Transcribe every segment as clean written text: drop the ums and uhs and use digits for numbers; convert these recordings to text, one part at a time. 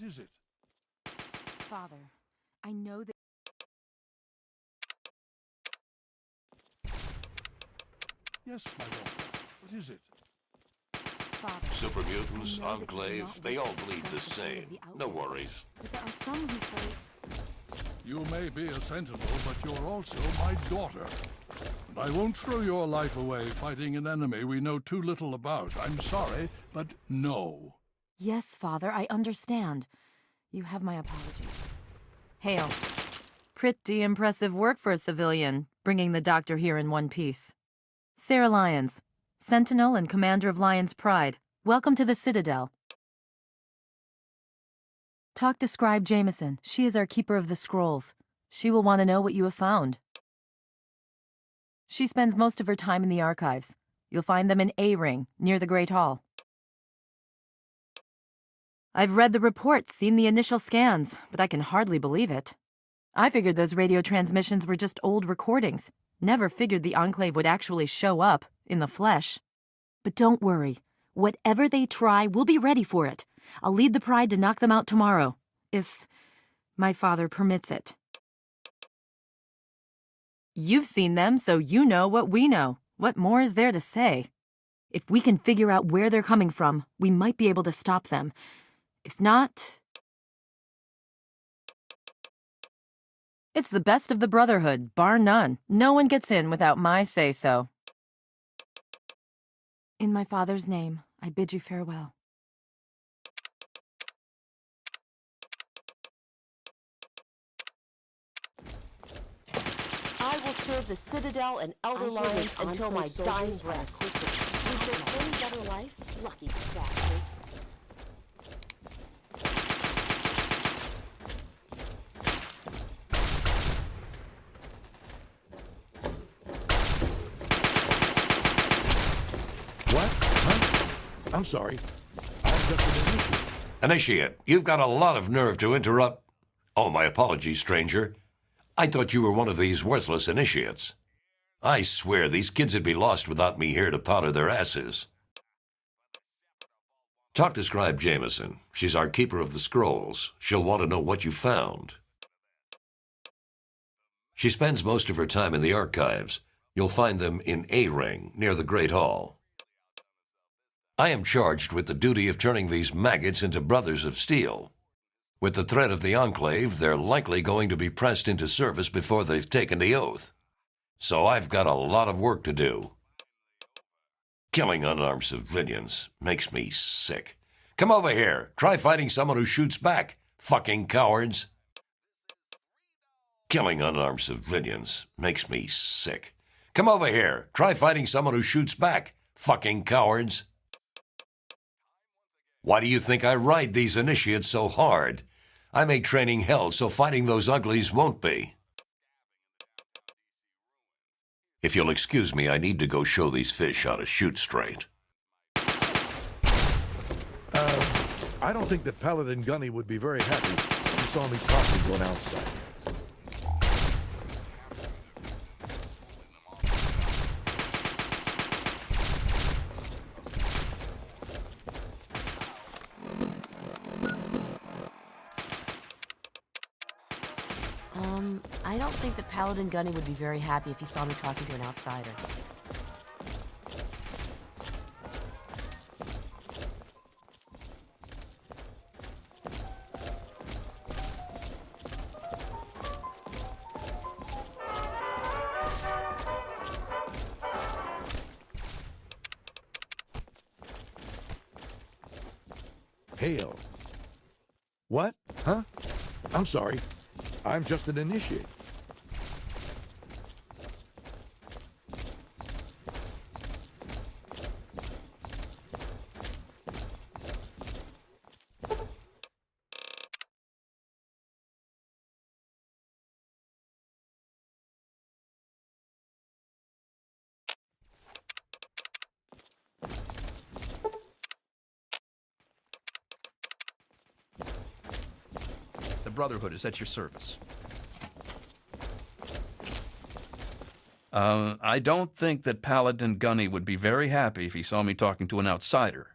is it? Father, I know that... Yes, my daughter. What is it? Father, Super I mutants, know that we do enclave, not they wish all to bleed the discuss fate same. of the No outcasts, worries. But there are some who say... You may be a sentinel, but you're also my daughter. And I won't throw your life away fighting an enemy we know too little about. I'm sorry, but no. Yes, Father, I understand. You have my apologies. Hail. Pretty impressive work for a civilian, bringing the doctor here in one piece. Sarah Lyons, Sentinel and Commander of Lyons Pride. Welcome to the Citadel. Talk to Scribe Jameson. She is our Keeper of the Scrolls. She will want to know what you have found. She spends most of her time in the archives. You'll find them in A-Ring, near the Great Hall. I've read the reports, seen the initial scans, but I can hardly believe it. I figured those radio transmissions were just old recordings. Never figured the Enclave would actually show up, in the flesh. But don't worry. Whatever they try, we'll be ready for it. I'll lead the Pride to knock them out tomorrow, if my father permits it. You've seen them, so you know what we know. What more is there to say? If we can figure out where they're coming from, we might be able to stop them. If not... It's the best of the Brotherhood, bar none. No one gets in without my say-so. In my father's name, I bid you farewell. I will serve the Citadel and Elder Lions until my dying breath. Is there any better life? Lucky bastard. What? Huh? I'm sorry. I'm just an initiate. Initiate, you've got a lot of nerve to interrupt. Oh, my apologies, stranger. I thought you were one of these worthless initiates. I swear these kids would be lost without me here to powder their asses. Talk to Scribe Jameson. She's our Keeper of the Scrolls. She'll want to know what you found. She spends most of her time in the archives. You'll find them in A-Ring, near the Great Hall. I am charged with the duty of turning these maggots into brothers of steel. With the threat of the Enclave, they're likely going to be pressed into service before they've taken the oath. So I've got a lot of work to do. Killing unarmed civilians makes me sick. Come over here. Try fighting someone who shoots back, fucking cowards. Killing unarmed civilians makes me sick. Come over here. Try fighting someone who shoots back, fucking cowards. Why do you think I ride these initiates so hard? I make training hell so fighting those uglies won't be. If you'll excuse me, I need to go show these fish how to shoot straight. I don't think that Paladin Gunny would be very happy if he saw me talking to an outsider. I don't think that Paladin Gunny would be very happy if he saw me talking to an outsider. Hail. What? Huh? I'm sorry. I'm just an initiate. The Brotherhood is at your service. I don't think that Paladin Gunny would be very happy if he saw me talking to an outsider.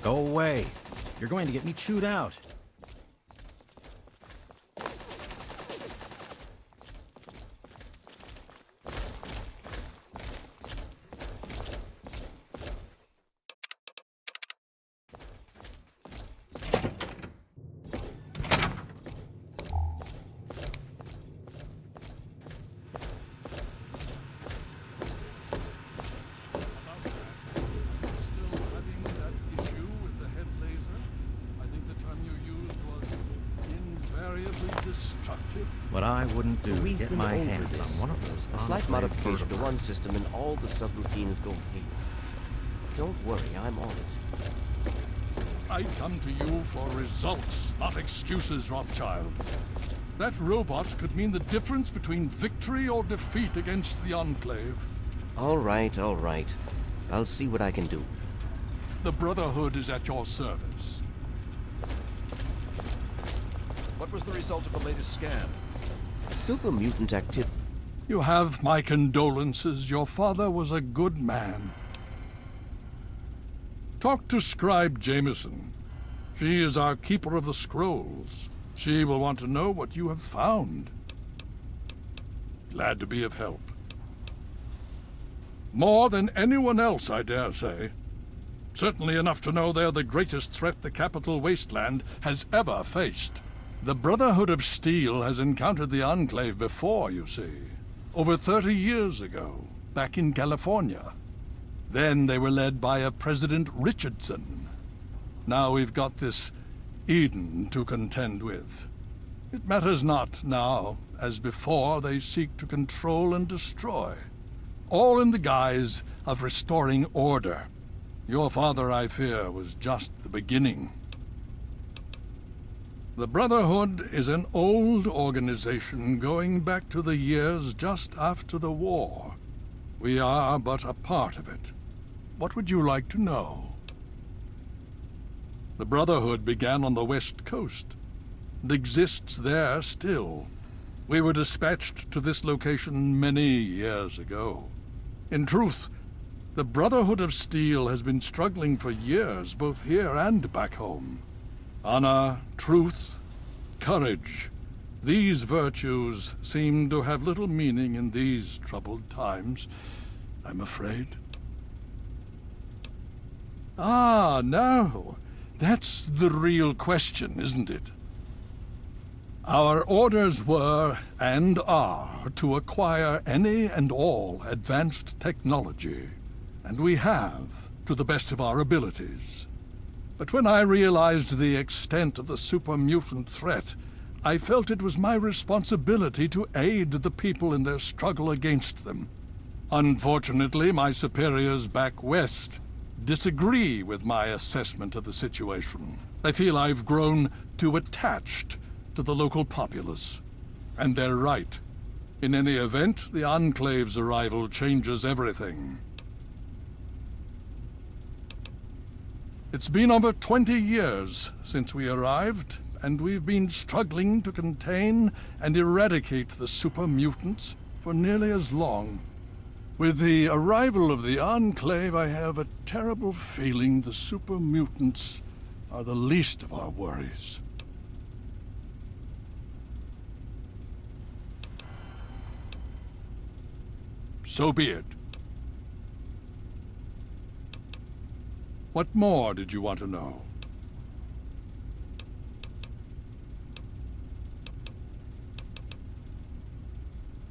Go away. You're going to get me chewed out. Still having that issue with the head laser? I think the term you used was invariably destructive. What I wouldn't do to We've get been my over hands this. on one of those A slight enclave modification to vertebrates. one system and all the subroutines go haywire. Don't worry, I'm on it. I come to you for results, not excuses, Rothschild. That robot could mean the difference between victory or defeat against the Enclave. All right, all right. I'll see what I can do. The Brotherhood is at your service. What was the result of the latest scan? Super mutant activity. You have my condolences. Your father was a good man. Talk to Scribe Jameson. She is our keeper of the scrolls. She will want to know what you have found. Glad to be of help. More than anyone else, I dare say. Certainly enough to know they're the greatest threat the capital wasteland has ever faced. The Brotherhood of Steel has encountered the Enclave before, you see. Over 30 years ago, back in California. Then they were led by a President Richardson. Now we've got this Eden to contend with. It matters not now. As before, they seek to control and destroy. All in the guise of restoring order. Your father, I fear, was just the beginning. The Brotherhood is an old organization going back to the years just after the war. We are but a part of it. What would you like to know? The Brotherhood began on the West Coast and exists there still. We were dispatched to this location many years ago. In truth, the Brotherhood of Steel has been struggling for years, both here and back home. Honor, truth, courage. These virtues seem to have little meaning in these troubled times, I'm afraid. Ah, now, that's the real question, isn't it? Our orders were, and are, to acquire any and all advanced technology. And we have, to the best of our abilities. But when I realized the extent of the super mutant threat, I felt it was my responsibility to aid the people in their struggle against them. Unfortunately, my superiors back west disagree with my assessment of the situation. They feel I've grown too attached to the local populace. And they're right. In any event, the Enclave's arrival changes everything. It's been over 20 years since we arrived, and we've been struggling to contain and eradicate the super mutants for nearly as long. With the arrival of the Enclave, I have a terrible feeling the super mutants are the least of our worries. So be it. What more did you want to know?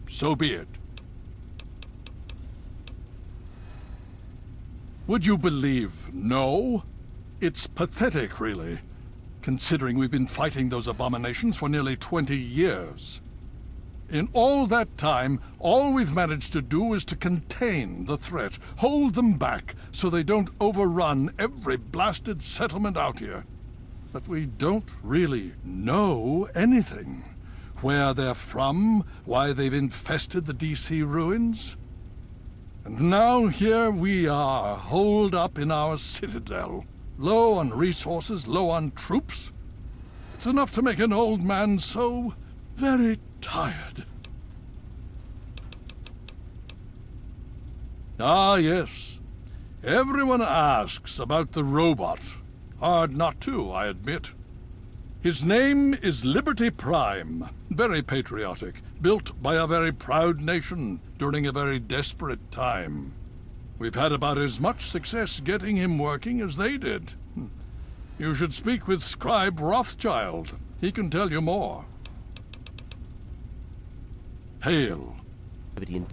So be it. Would you believe no? It's pathetic, really, considering we've been fighting those abominations for nearly 20 years. In all that time, all we've managed to do is to contain the threat, hold them back so they don't overrun every blasted settlement out here. But we don't really know anything. Where they're from, why they've infested the DC ruins. And now here we are, holed up in our citadel, low on resources, low on troops. It's enough to make an old man so very tired. Ah, yes. Everyone asks about the robot. Hard not to, I admit. His name is Liberty Prime. Very patriotic. Built by a very proud nation during a very desperate time. We've had about as much success getting him working as they did. You should speak with Scribe Rothschild. He can tell you more. Hail. Activity in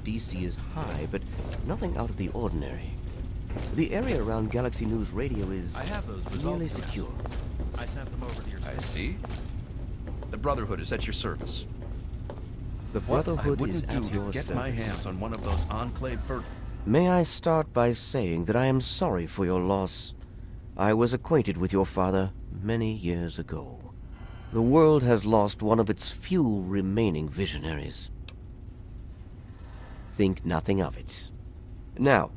DC is high, but nothing out of the ordinary. The area around Galaxy News Radio is I have those results. nearly secure. I sent them over to your I see. The Brotherhood is at your service. The What I Brotherhood is wouldn't do at your to get service. my hands on one of those Enclave May I start by saying that I am sorry for your loss. I was acquainted with your father many years ago. The world has lost one of its few remaining visionaries. Think nothing of it. Now,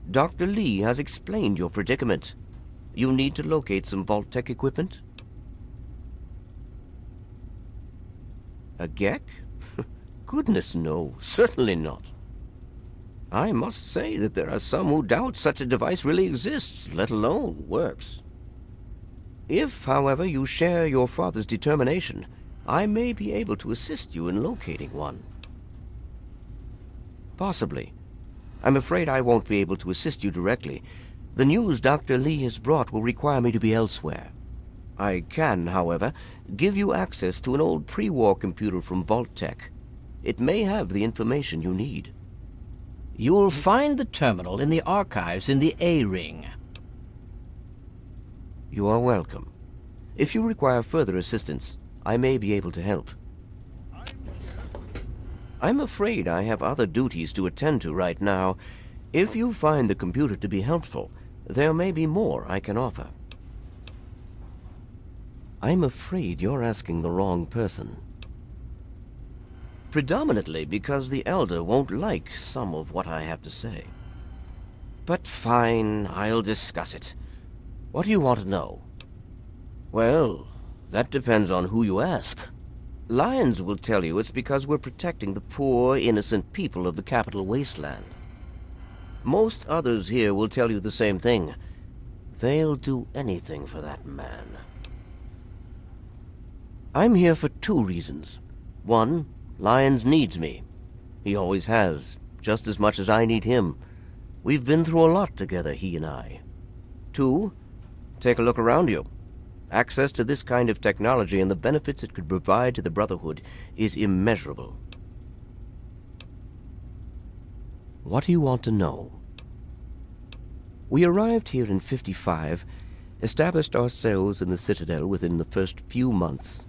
Dr. Lee has explained your predicament. You need to locate some Vault-Tec equipment? A GEC? Goodness no, certainly not. I must say that there are some who doubt such a device really exists, let alone works. If, however, you share your father's determination, I may be able to assist you in locating one. Possibly. I'm afraid I won't be able to assist you directly. The news Dr. Lee has brought will require me to be elsewhere. I can, however, give you access to an old pre-war computer from Vault-Tec. It may have the information you need. You'll find the terminal in the archives in the A-Ring. You are welcome. If you require further assistance, I may be able to help. I'm afraid I have other duties to attend to right now. If you find the computer to be helpful, there may be more I can offer. I'm afraid you're asking the wrong person. Predominantly because the Elder won't like some of what I have to say. But fine, I'll discuss it. What do you want to know? Well, that depends on who you ask. Lions will tell you it's because we're protecting the poor, innocent people of the capital wasteland. Most others here will tell you the same thing. They'll do anything for that man. I'm here for two reasons. One, Lyons needs me. He always has, just as much as I need him. We've been through a lot together, he and I. Two, take a look around you. Access to this kind of technology and the benefits it could provide to the Brotherhood is immeasurable. What do you want to know? We arrived here in '55, established ourselves in the Citadel within the first few months.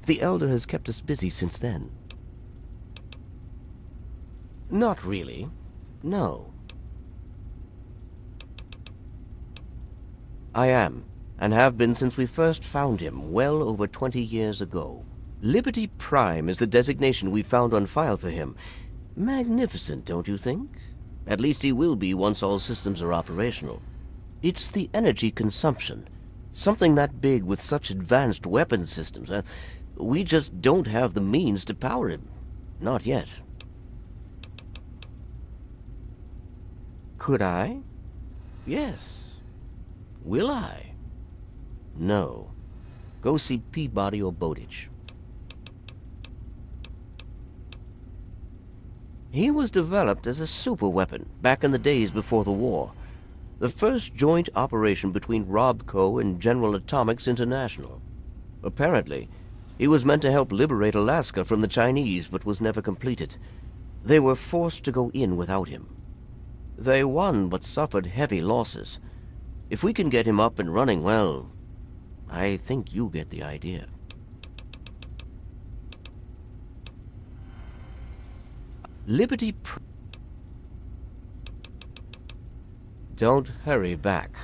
The Elder has kept us busy since then. Not really. No. I am, and have been since we first found him, well over 20 years ago. Liberty Prime is the designation we found on file for him. Magnificent, don't you think? At least he will be once all systems are operational. It's the energy consumption. Something that big with such advanced weapon systems. We just don't have the means to power him. Not yet. Could I? Yes. Will I? No. Go see Peabody or Bowditch. He was developed as a superweapon back in the days before the war. The first joint operation between Robco and General Atomics International. Apparently, he was meant to help liberate Alaska from the Chinese, but was never completed. They were forced to go in without him. They won, but suffered heavy losses. If we can get him up and running, well, I think you get the idea. Liberty Don't hurry back.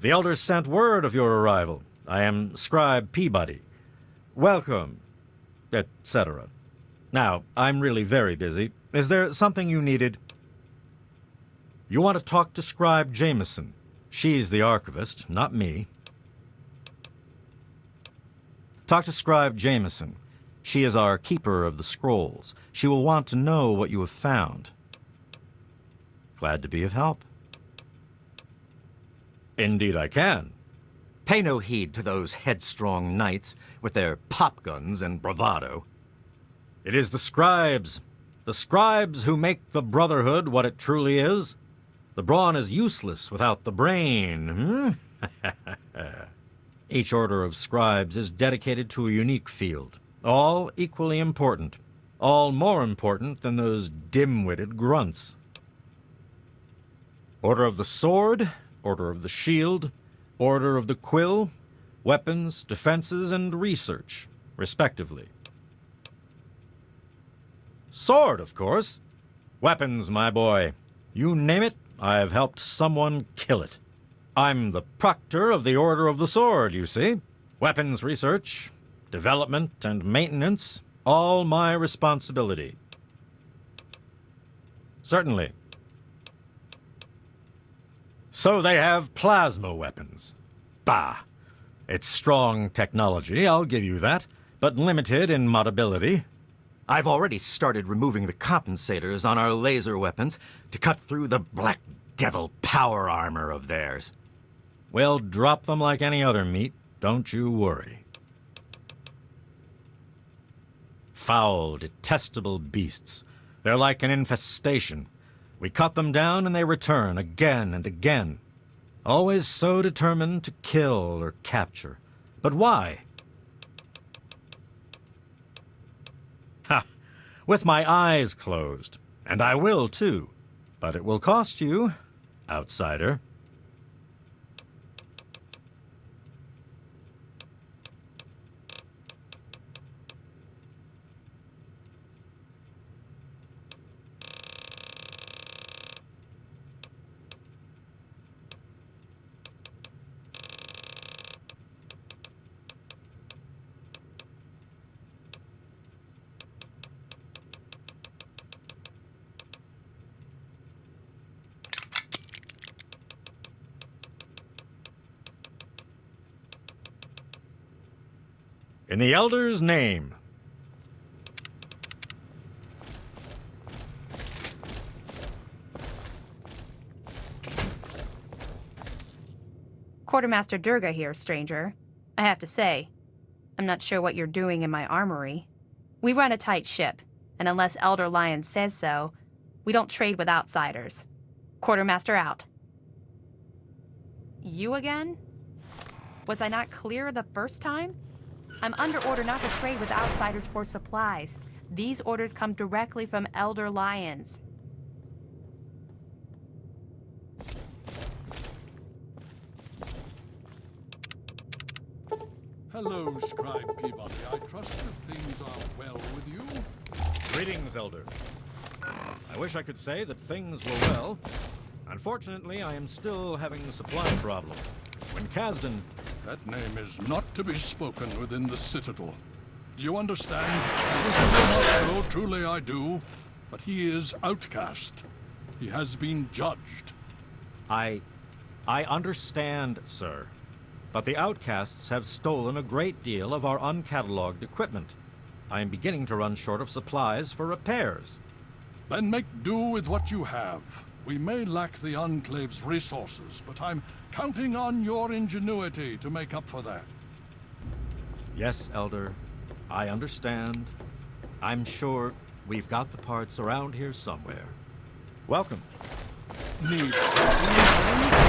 The elders sent word of your arrival. I am Scribe Peabody. Welcome, etc. Now, I'm really very busy. Is there something you needed? You want to talk to Scribe Jameson. She's the archivist, not me. Talk to Scribe Jameson. She is our keeper of the scrolls. She will want to know what you have found. Glad to be of help. Indeed I can. Pay no heed to those headstrong knights with their pop guns and bravado. It is the scribes who make the Brotherhood what it truly is. The brawn is useless without the brain. Each order of scribes is dedicated to a unique field, all equally important, all more important than those dim-witted grunts. Order of the Sword, Order of the Shield, Order of the Quill, weapons, defenses, and research, respectively. Sword, of course. Weapons, my boy. You name it, I've helped someone kill it. I'm the proctor of the Order of the Sword, you see. Weapons research, development, and maintenance, all my responsibility. Certainly. So they have plasma weapons. Bah! It's strong technology, I'll give you that, but limited in modability. I've already started removing the compensators on our laser weapons to cut through the Black Devil power armor of theirs. We'll drop them like any other meat, don't you worry. Foul, detestable beasts. They're like an infestation. We cut them down and they return again and again. Always so determined to kill or capture. But why? Ha! With my eyes closed. And I will, too. But it will cost you, outsider. In the Elder's name. Quartermaster Durga here, stranger. I have to say, I'm not sure what you're doing in my armory. We run a tight ship, and unless Elder Lion says so, we don't trade with outsiders. Quartermaster out. You again? Was I not clear the first time? I'm under order not to trade with outsiders for supplies. These orders come directly from Elder Lions. Hello, Scribe Peabody. I trust that things are well with you. Greetings, Elder. I wish I could say that things were well. Unfortunately, I am still having supply problems. When Kasdan... That name is not to be spoken within the Citadel. Do you understand? I wish it were not so, truly I do. But he is outcast. He has been judged. I understand, sir. But the outcasts have stolen a great deal of our uncatalogued equipment. I am beginning to run short of supplies for repairs. Then make do with what you have. We may lack the Enclave's resources, but I'm counting on your ingenuity to make up for that. Yes, Elder. I understand. I'm sure we've got the parts around here somewhere. Welcome. Need something?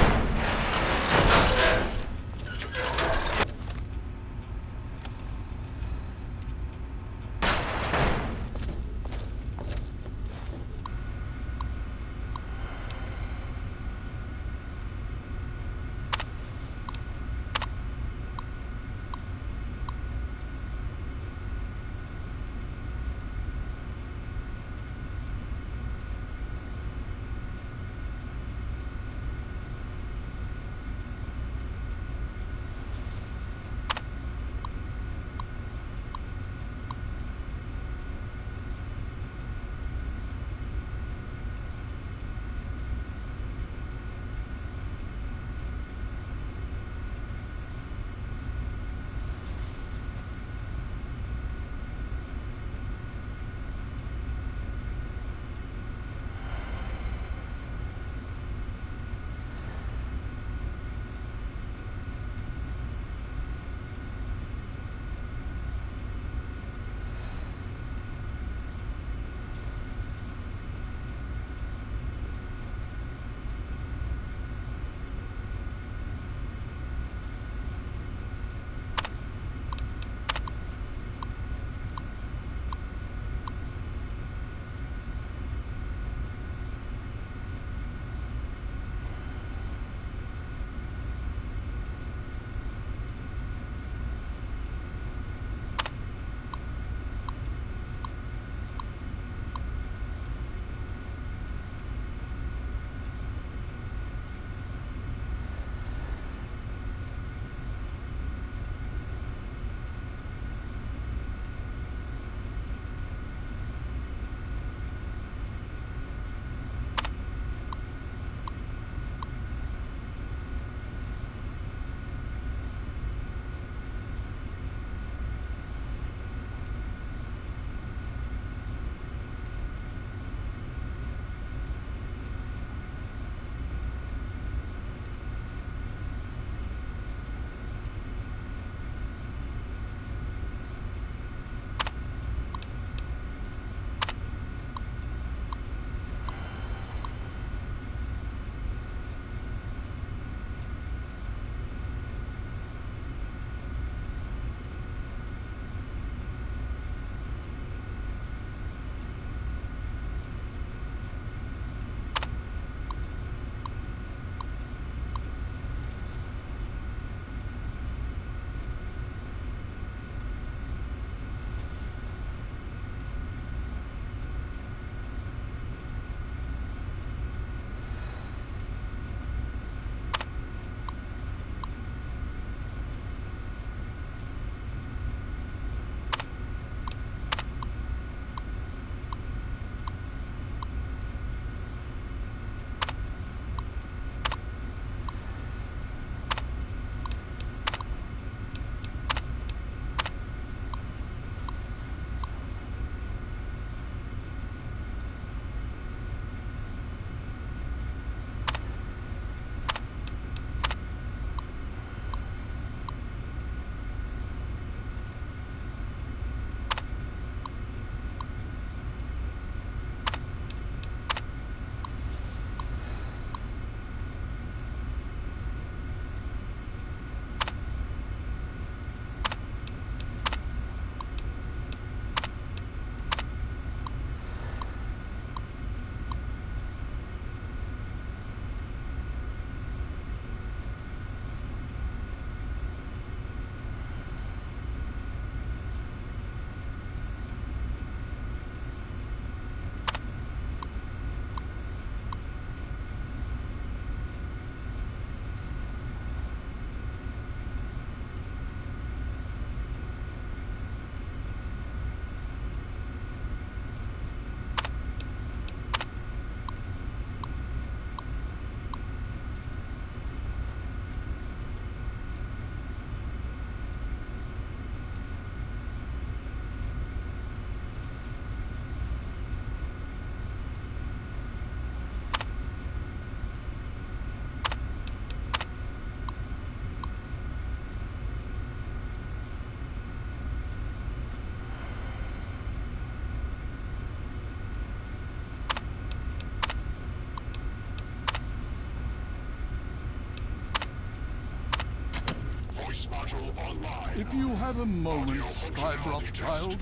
If you have a moment, Scribe Rothschild.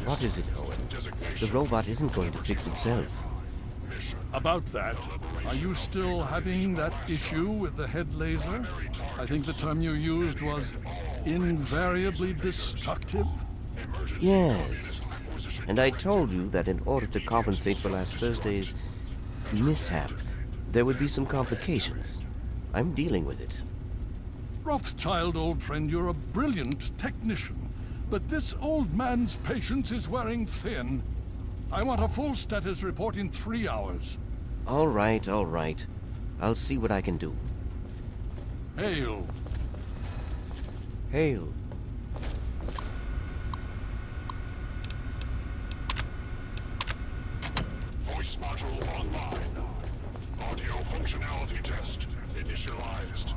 What is it, Owen? The robot isn't going to fix itself. About that, are you still having that issue with the head laser? I think the term you used was invariably destructive? Yes. And I told you that in order to compensate for last Thursday's mishap, there would be some complications. I'm dealing with it. Rothschild, old friend, you're a brilliant technician, but this old man's patience is wearing thin. I want a full status report in 3 hours. All right, all right. I'll see what I can do. Hail. Hail. Voice module online. Audio functionality test initialized.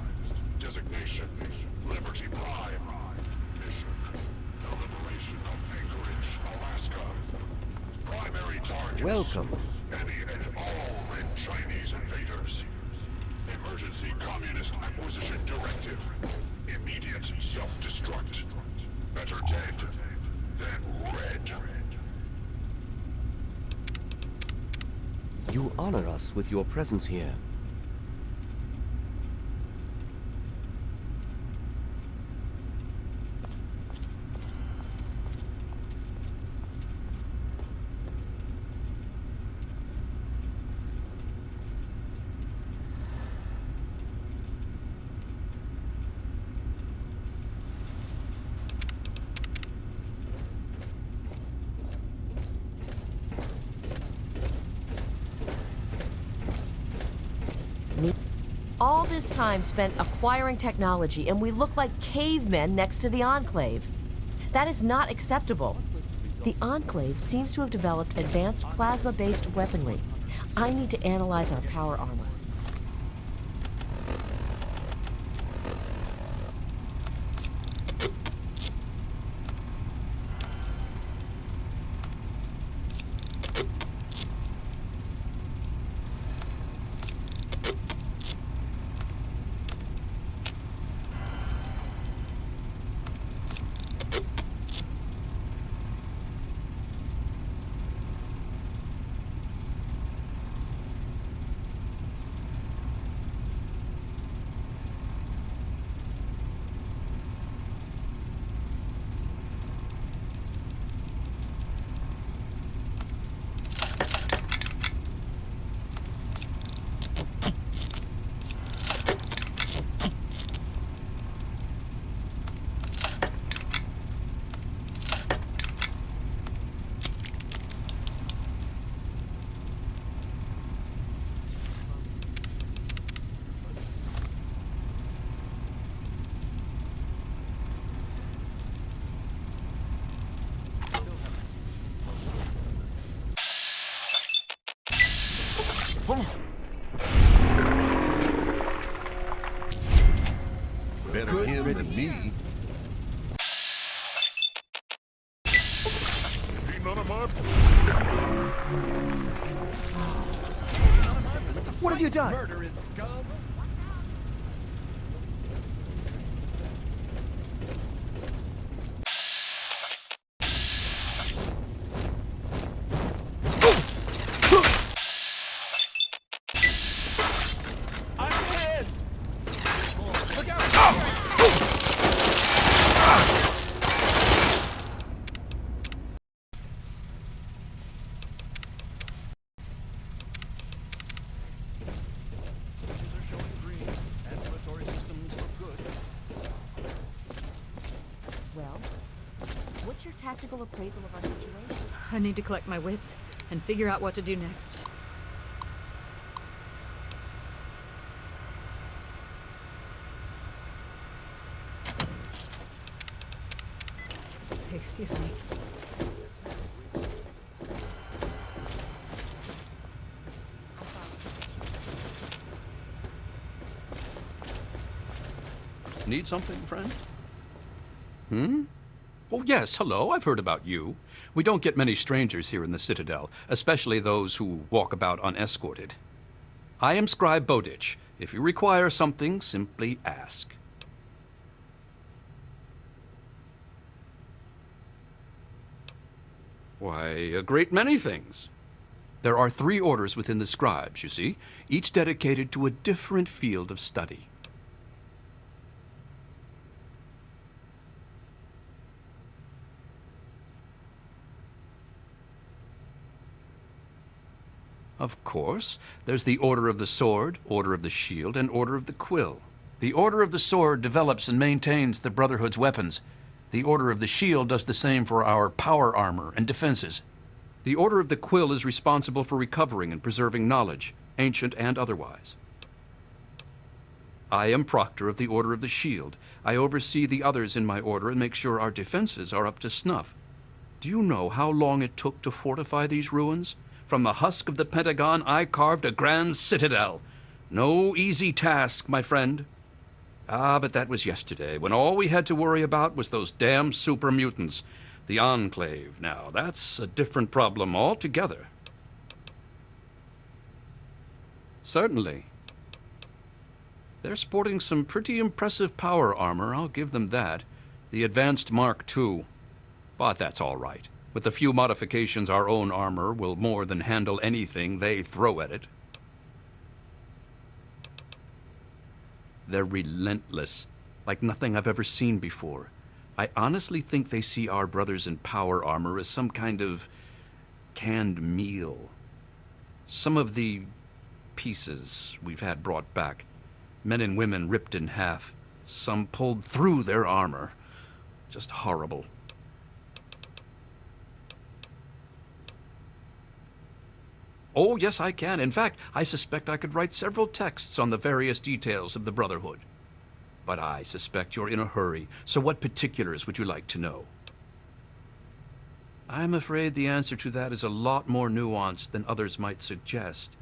Designation, Liberty Prime. Mission, the liberation of Anchorage, Alaska. Primary targets. Welcome. Any and all Red Chinese invaders. Emergency Communist Acquisition Directive. Immediate self-destruct. Better dead than red. You honor us with your presence here. All this time spent acquiring technology, and we look like cavemen next to the Enclave. That is not acceptable. The Enclave seems to have developed advanced plasma-based weaponry. I need to analyze our power armor. Better him than me. What have you done? Murdering scum. What's your tactical appraisal of our situation? I need to collect my wits and figure out what to do next. Excuse me. Need something, friend? Oh, yes, hello, I've heard about you. We don't get many strangers here in the Citadel, especially those who walk about unescorted. I am Scribe Bowditch. If you require something, simply ask. Why, a great many things. There are 3 orders within the scribes, you see, each dedicated to a different field of study. Of course, there's the Order of the Sword, Order of the Shield, and Order of the Quill. The Order of the Sword develops and maintains the Brotherhood's weapons. The Order of the Shield does the same for our power armor and defenses. The Order of the Quill is responsible for recovering and preserving knowledge, ancient and otherwise. I am Proctor of the Order of the Shield. I oversee the others in my order and make sure our defenses are up to snuff. Do you know how long it took to fortify these ruins? From the husk of the Pentagon, I carved a grand citadel. No easy task, my friend. Ah, but that was yesterday, when all we had to worry about was those damn super mutants. The Enclave, now, that's a different problem altogether. Certainly. They're sporting some pretty impressive power armor, I'll give them that. The Advanced Mark II. But that's all right. With a few modifications, our own armor will more than handle anything they throw at it. They're relentless, like nothing I've ever seen before. I honestly think they see our brothers in power armor as some kind of canned meal. Some of the pieces we've had brought back, men and women ripped in half, some pulled through their armor. Just horrible. Oh, yes, I can. In fact, I suspect I could write several texts on the various details of the Brotherhood. But I suspect you're in a hurry, so what particulars would you like to know? I'm afraid the answer to that is a lot more nuanced than others might suggest.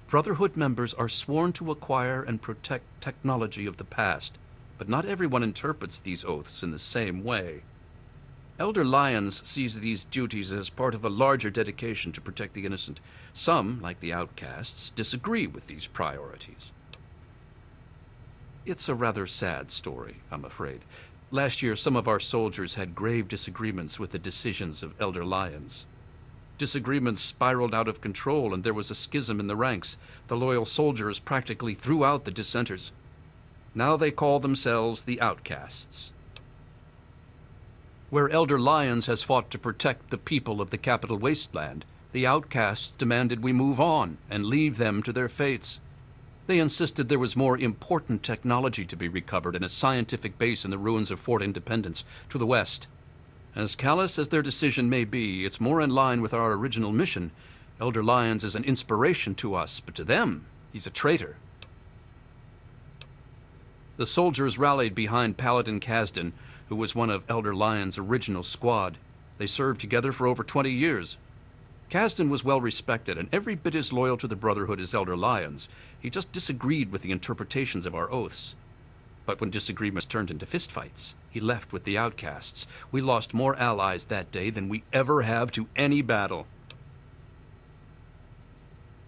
Brotherhood members are sworn to acquire and protect technology of the past, but not everyone interprets these oaths in the same way. Elder Lyons sees these duties as part of a larger dedication to protect the innocent. Some, like the outcasts, disagree with these priorities. It's a rather sad story, I'm afraid. Last year, some of our soldiers had grave disagreements with the decisions of Elder Lyons. Disagreements spiraled out of control, and there was a schism in the ranks. The loyal soldiers practically threw out the dissenters. Now they call themselves the outcasts. Where Elder Lyons has fought to protect the people of the Capital Wasteland, the outcasts demanded we move on and leave them to their fates. They insisted there was more important technology to be recovered in a scientific base in the ruins of Fort Independence to the west. As callous as their decision may be, it's more in line with our original mission. Elder Lyons is an inspiration to us, but to them, he's a traitor. The soldiers rallied behind Paladin Kasdan, who was one of Elder Lyons' original squad. They served together for over 20 years. Kasdan was well respected and every bit as loyal to the Brotherhood as Elder Lyons. He just disagreed with the interpretations of our oaths. But when disagreements turned into fistfights, he left with the outcasts. We lost more allies that day than we ever have to any battle.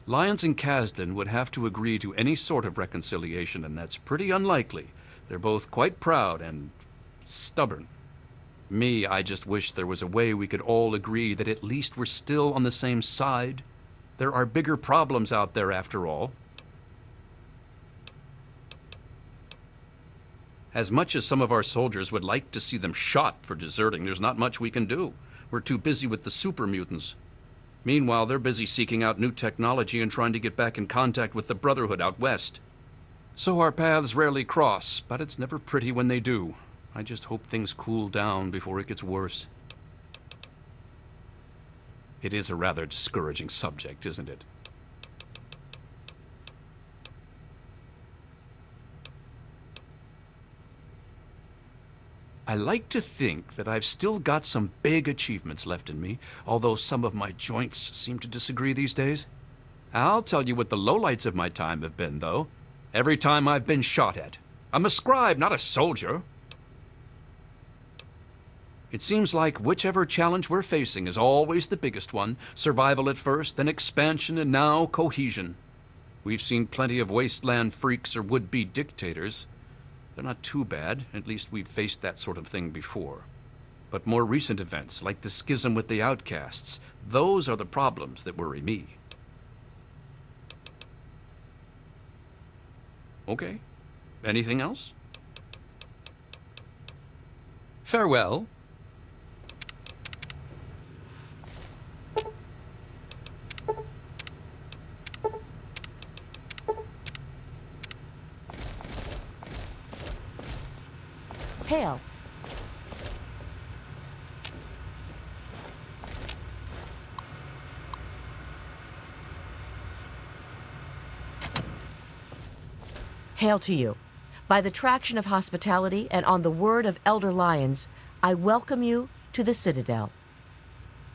Lyons and Kasdan would have to agree to any sort of reconciliation, and that's pretty unlikely. They're both quite proud and stubborn. Me, I just wish there was a way we could all agree that at least we're still on the same side. There are bigger problems out there after all. As much as some of our soldiers would like to see them shot for deserting, there's not much we can do. We're too busy with the super mutants. Meanwhile, they're busy seeking out new technology and trying to get back in contact with the Brotherhood out west. So our paths rarely cross, but it's never pretty when they do. I just hope things cool down before it gets worse. It is a rather discouraging subject, isn't it? I like to think that I've still got some big achievements left in me, although some of my joints seem to disagree these days. I'll tell you what the lowlights of my time have been, though. Every time I've been shot at. I'm a scribe, not a soldier. It seems like whichever challenge we're facing is always the biggest one. Survival at first, then expansion, and now cohesion. We've seen plenty of wasteland freaks or would-be dictators. They're not too bad. At least we've faced that sort of thing before. But more recent events, like the schism with the outcasts, those are the problems that worry me. Okay. Anything else? Farewell. Hail. Hail to you. By the traction of hospitality and on the word of Elder Lions, I welcome you to the Citadel.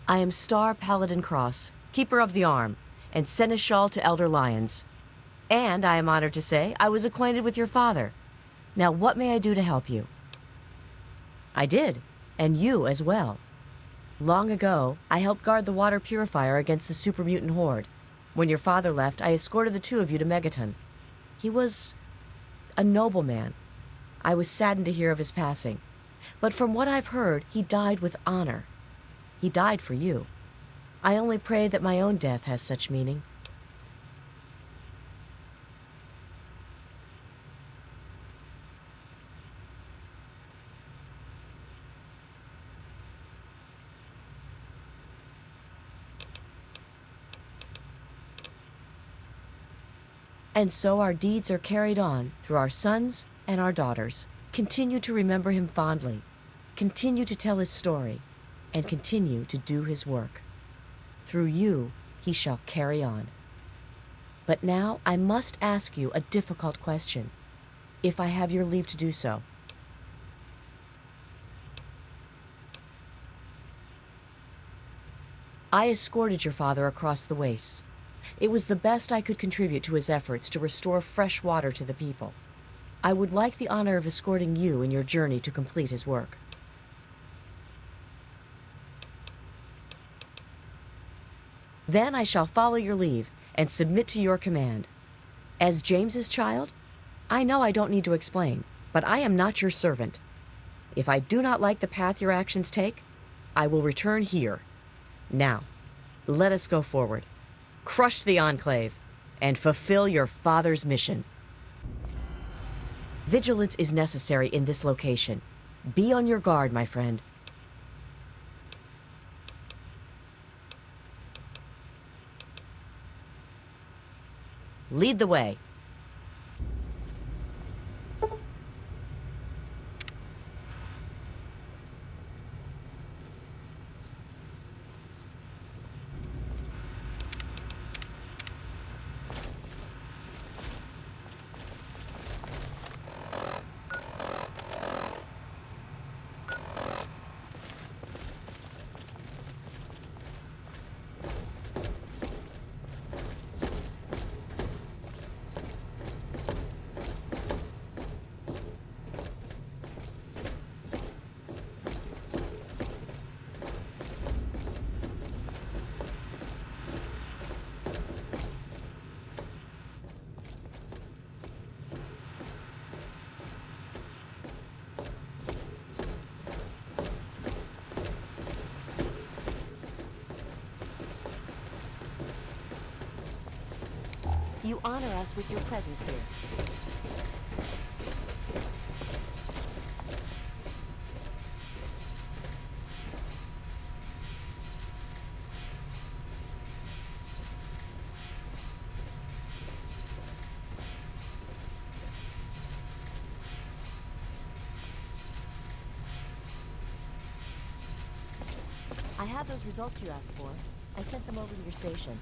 I am Star Paladin Cross, Keeper of the Arm, and Seneschal to Elder Lions. And I am honored to say I was acquainted with your father. Now what may I do to help you? I did, and you as well. Long ago, I helped guard the water purifier against the super mutant horde. When your father left, I escorted the two of you to Megaton. He was a noble man. I was saddened to hear of his passing. But from what I've heard, he died with honor. He died for you. I only pray that my own death has such meaning. And so our deeds are carried on through our sons and our daughters. Continue to remember him fondly. Continue to tell his story. And continue to do his work. Through you, he shall carry on. But now I must ask you a difficult question, if I have your leave to do so. I escorted your father across the wastes. It was the best I could contribute to his efforts to restore fresh water to the people. I would like the honor of escorting you in your journey to complete his work. Then I shall follow your leave and submit to your command. As James's child, I know I don't need to explain, but I am not your servant. If I do not like the path your actions take, I will return here. Now, let us go forward. Crush the Enclave, and fulfill your father's mission. Vigilance is necessary in this location. Be on your guard, my friend. Lead the way. You honor us with your presence here. I have those results you asked for. I sent them over to your station.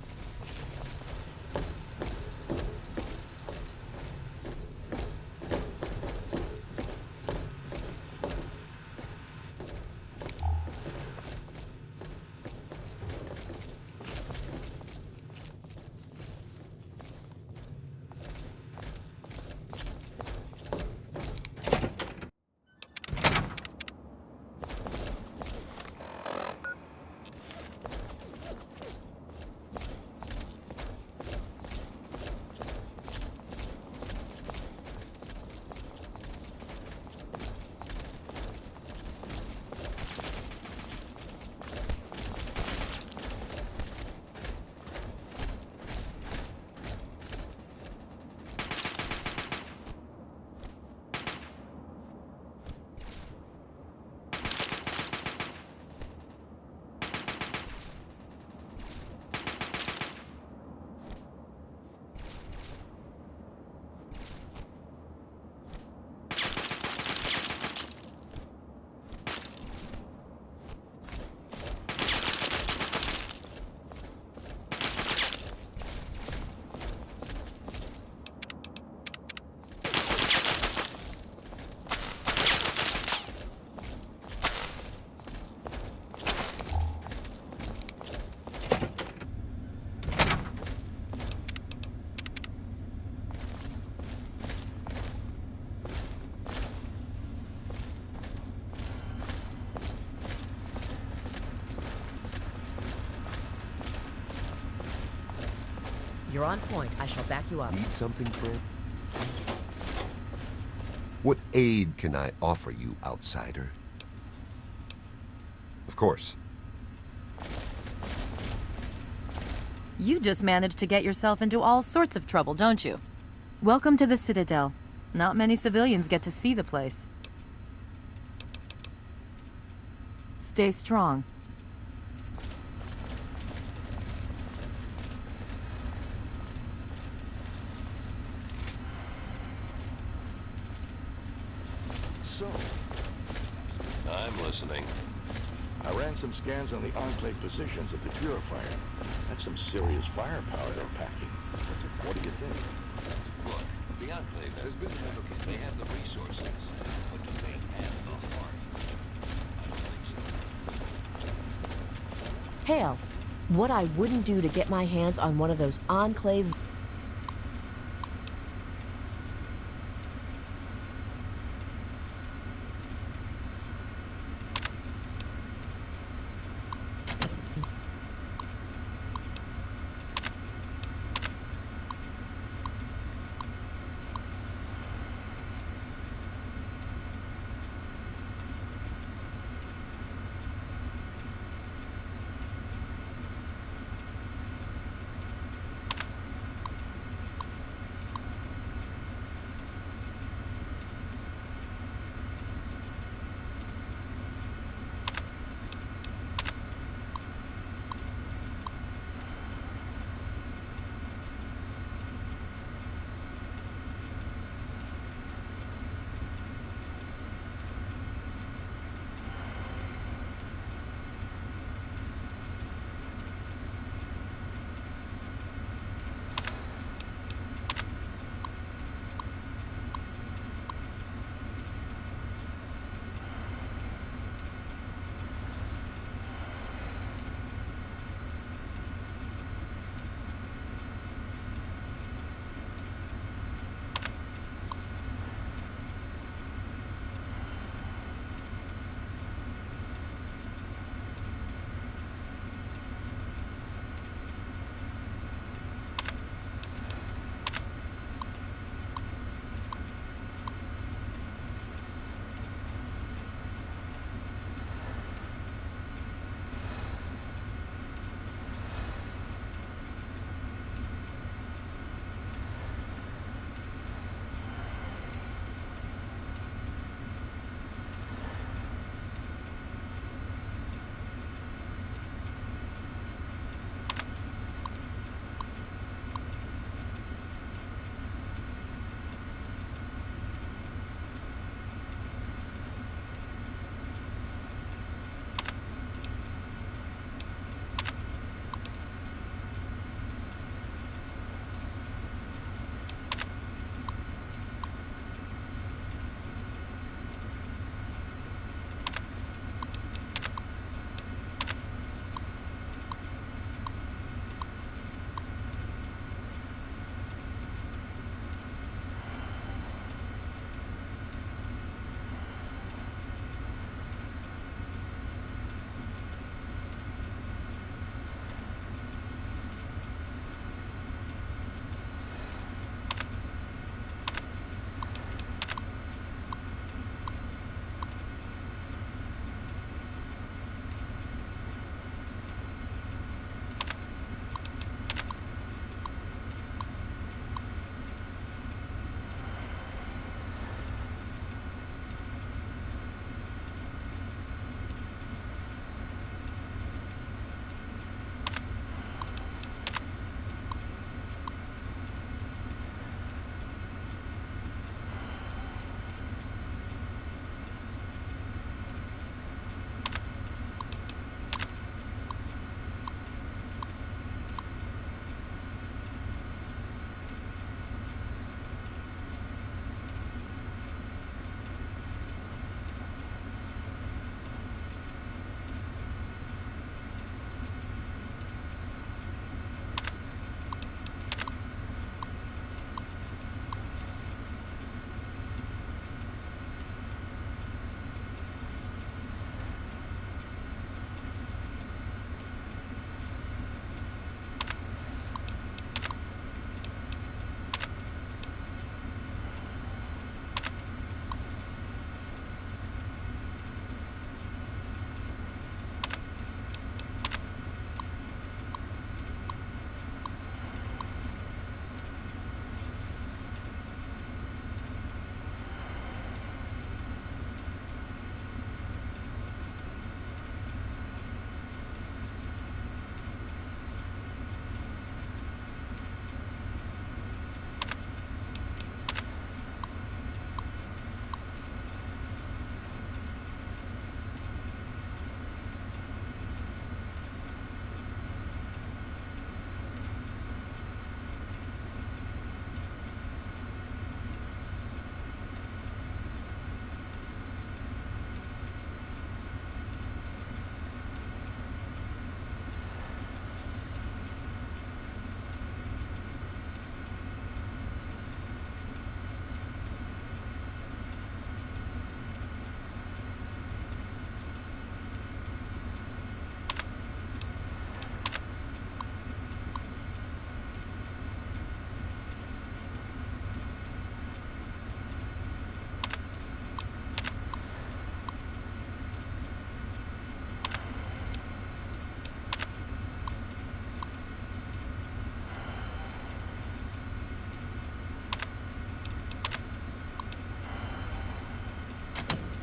You're on point. I shall back you up. Need something, Fred? What aid can I offer you, outsider? Of course. You just managed to get yourself into all sorts of trouble, don't you? Welcome to the Citadel. Not many civilians get to see the place. Stay strong. So, I'm listening. I ran some scans on the Enclave positions at the Purifier. That's some serious firepower they're packing. What do you think? Look, the Enclave has been they have the resources, but do they have the heart? I don't think so. Hale, what I wouldn't do to get my hands on one of those Enclave...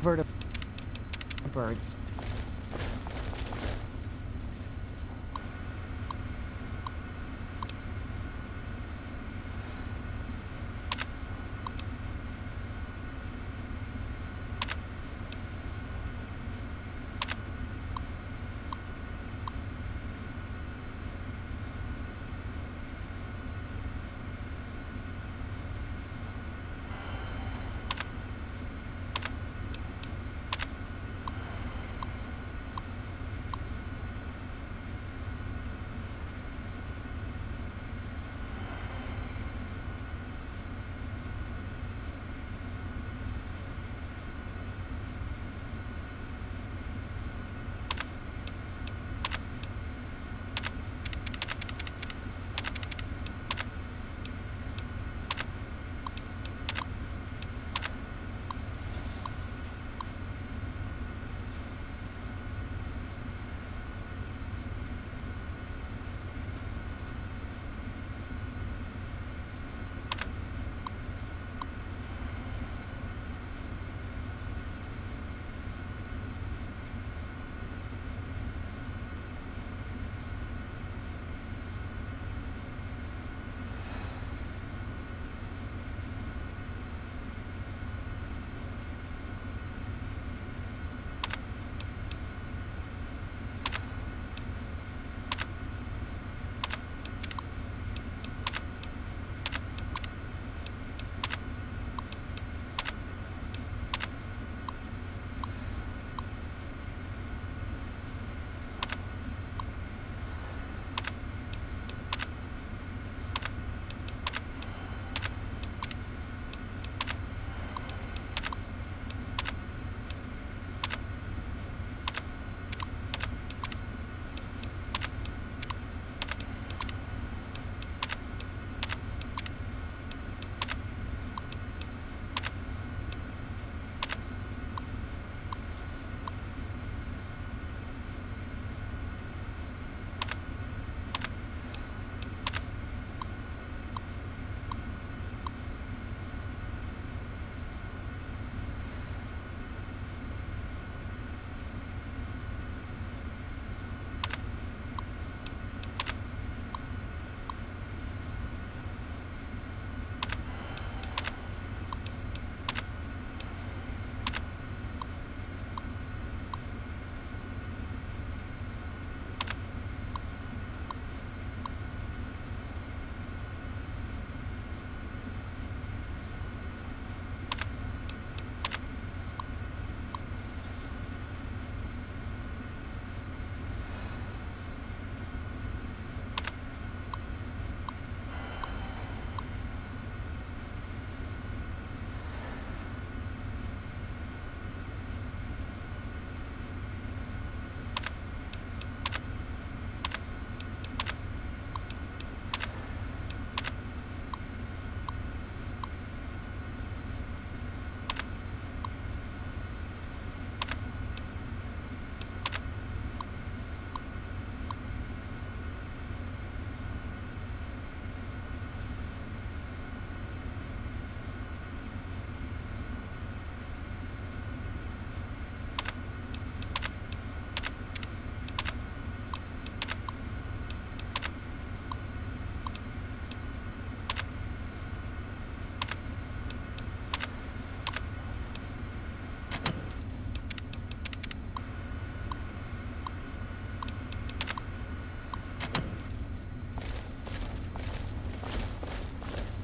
vertebrates.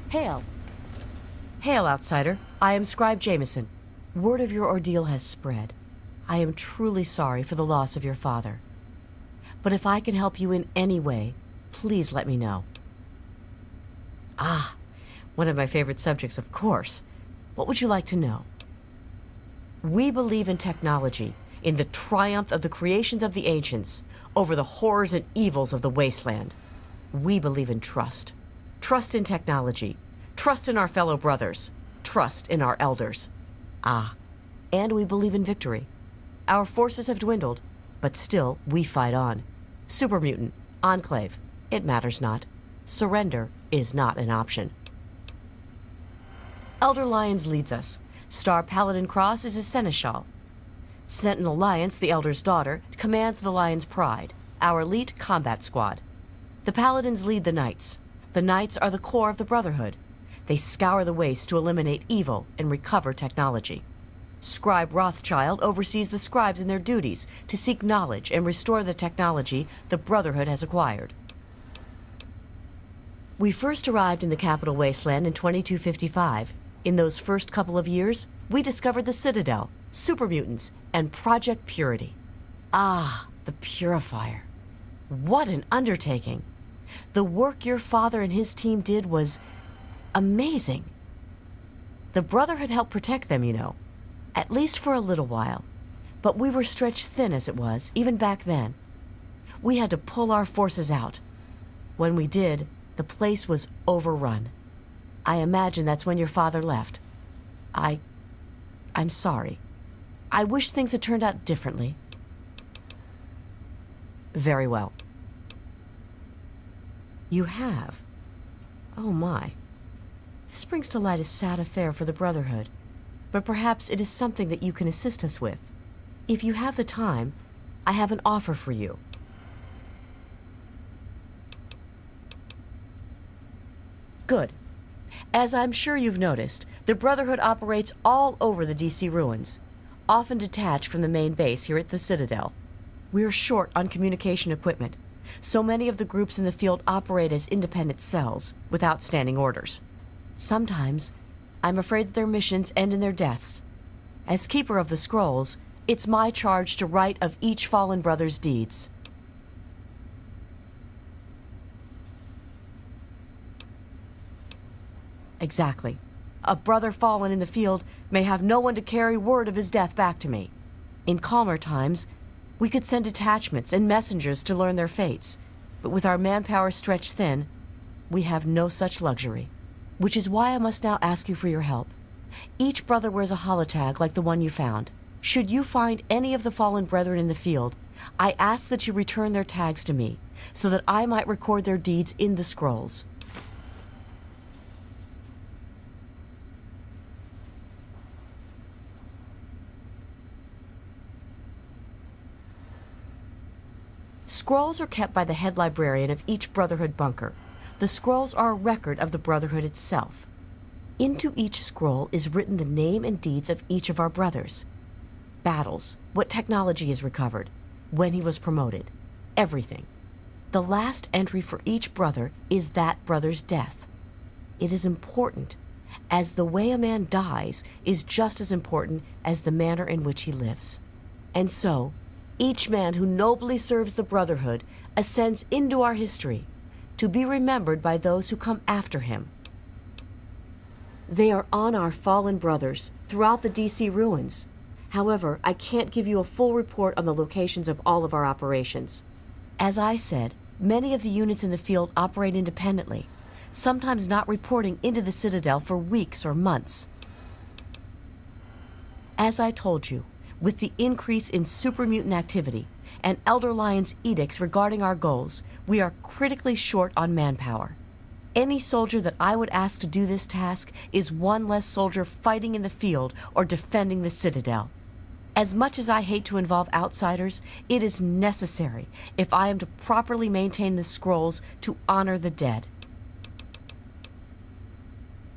Hail. Hail, outsider. I am Scribe Jameson. Word of your ordeal has spread. I am truly sorry for the loss of your father. But if I can help you in any way, please let me know. Ah, one of my favorite subjects, of course. What would you like to know? We believe in technology, in the triumph of the creations of the ancients over the horrors and evils of the wasteland. We believe in trust. Trust in technology. Trust in our fellow brothers. Trust in our elders. Ah, and we believe in victory. Our forces have dwindled, but still we fight on. Super Mutant, Enclave, it matters not. Surrender is not an option. Elder Lyons leads us. Star Paladin Cross is a seneschal. Sentinel Alliance, the Elder's daughter, commands the Lion's Pride, our elite combat squad. The Paladins lead the Knights. The Knights are the core of the Brotherhood. They scour the wastes to eliminate evil and recover technology. Scribe Rothschild oversees the scribes in their duties to seek knowledge and restore the technology the Brotherhood has acquired. We first arrived in the Capital Wasteland in 2255. In those first couple of years, we discovered the Citadel, super mutants, and Project Purity. Ah, the Purifier. What an undertaking! The work your father and his team did was amazing. The Brotherhood helped protect them, you know, at least for a little while. But we were stretched thin as it was, even back then. We had to pull our forces out. When we did, the place was overrun. I imagine that's when your father left. I'm sorry. I wish things had turned out differently. Very well. You have? Oh my. This brings to light a sad affair for the Brotherhood, but perhaps it is something that you can assist us with. If you have the time, I have an offer for you. Good. As I'm sure you've noticed, the Brotherhood operates all over the DC ruins, often detached from the main base here at the Citadel. We're short on communication equipment, so many of the groups in the field operate as independent cells, without standing orders. Sometimes, I'm afraid that their missions end in their deaths. As Keeper of the Scrolls, it's my charge to write of each fallen brother's deeds. Exactly. A brother fallen in the field may have no one to carry word of his death back to me. In calmer times, we could send detachments and messengers to learn their fates, but with our manpower stretched thin, we have no such luxury. Which is why I must now ask you for your help. Each brother wears a holotag like the one you found. Should you find any of the fallen brethren in the field, I ask that you return their tags to me, so that I might record their deeds in the scrolls. Scrolls are kept by the head librarian of each Brotherhood bunker. The scrolls are a record of the Brotherhood itself. Into each scroll is written the name and deeds of each of our brothers. Battles, what technology is recovered, when he was promoted, everything. The last entry for each brother is that brother's death. It is important, as the way a man dies is just as important as the manner in which he lives. And so, each man who nobly serves the Brotherhood ascends into our history, to be remembered by those who come after him. They are on our fallen brothers throughout the DC ruins. However, I can't give you a full report on the locations of all of our operations. As I said, many of the units in the field operate independently, sometimes not reporting into the Citadel for weeks or months. As I told you, with the increase in super mutant activity and Elder Lion's edicts regarding our goals, we are critically short on manpower. Any soldier that I would ask to do this task is one less soldier fighting in the field or defending the Citadel. As much as I hate to involve outsiders, it is necessary if I am to properly maintain the scrolls to honor the dead.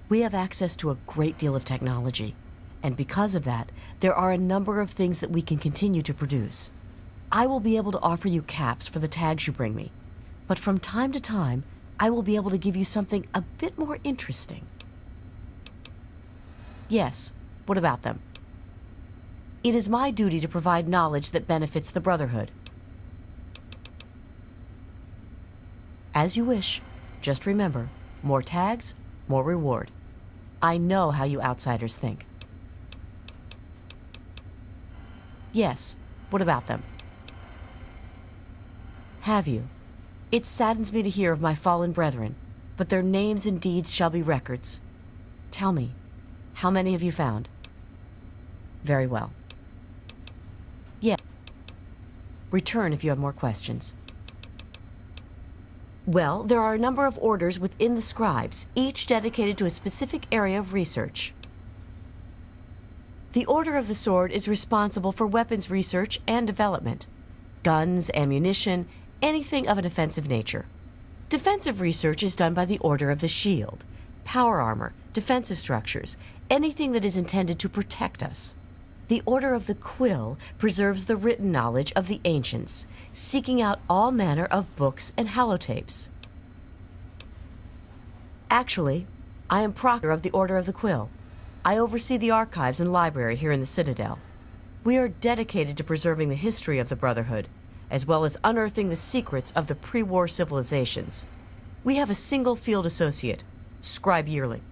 We have access to a great deal of technology, and because of that, there are a number of things that we can continue to produce. I will be able to offer you caps for the tags you bring me, but from time to time, I will be able to give you something a bit more interesting. Yes, what about them? It is my duty to provide knowledge that benefits the Brotherhood. As you wish. Just remember, more tags, more reward. I know how you outsiders think. Yes, what about them? Have you? It saddens me to hear of my fallen brethren, but their names and deeds shall be records. Tell me, how many have you found? Very well. Yes. Return if you have more questions. Well, there are a number of orders within the scribes, each dedicated to a specific area of research. The Order of the Sword is responsible for weapons research and development. Guns, ammunition, anything of an offensive nature. Defensive research is done by the Order of the Shield. Power armor, defensive structures, anything that is intended to protect us. The Order of the Quill preserves the written knowledge of the ancients, seeking out all manner of books and holotapes. Actually, I am proctor of the Order of the Quill. I oversee the archives and library here in the Citadel. We are dedicated to preserving the history of the Brotherhood, as well as unearthing the secrets of the pre-war civilizations. We have a single field associate, Scribe Yearling.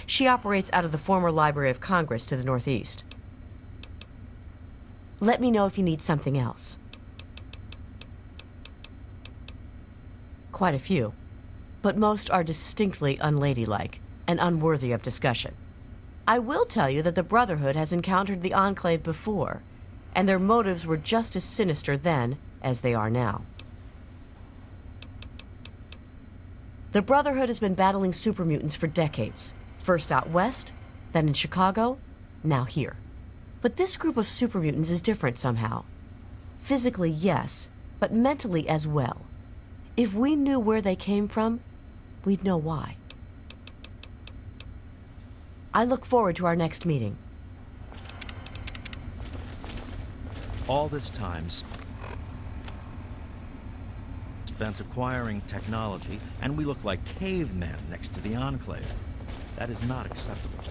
She operates out of the former Library of Congress to the northeast. Let me know if you need something else. Quite a few, but most are distinctly unladylike and unworthy of discussion. I will tell you that the Brotherhood has encountered the Enclave before, and their motives were just as sinister then as they are now. The Brotherhood has been battling super mutants for decades, first out west, then in Chicago, now here. But this group of super mutants is different somehow. Physically, yes, but mentally as well. If we knew where they came from, we'd know why. I look forward to our next meeting. All this time spent acquiring technology, and we look like cavemen next to the Enclave. That is not acceptable.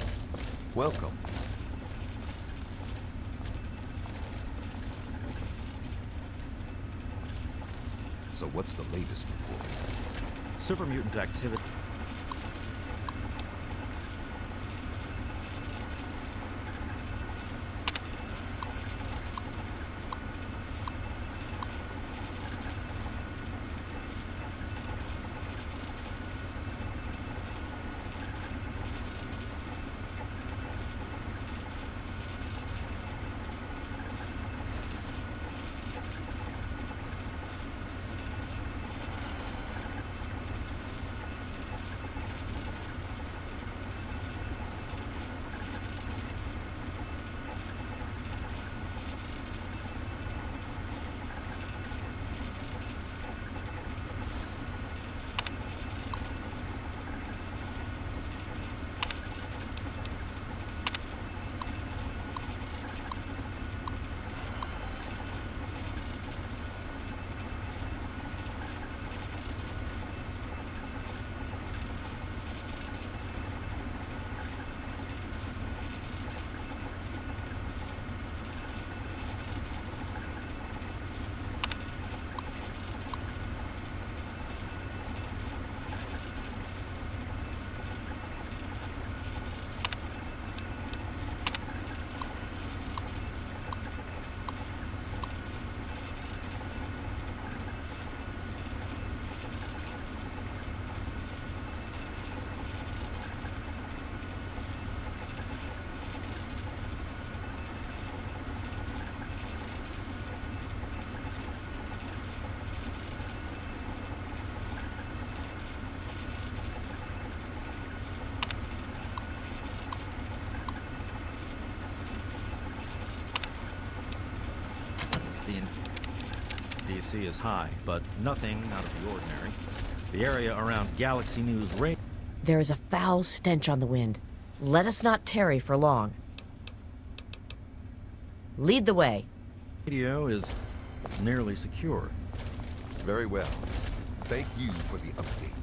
Welcome. So what's the latest report? Super mutant activity. DC is high, but nothing out of the ordinary. The area around Galaxy News Radio. There is a foul stench on the wind. Let us not tarry for long. Lead the way. Radio is nearly secure. Very well. Thank you for the update.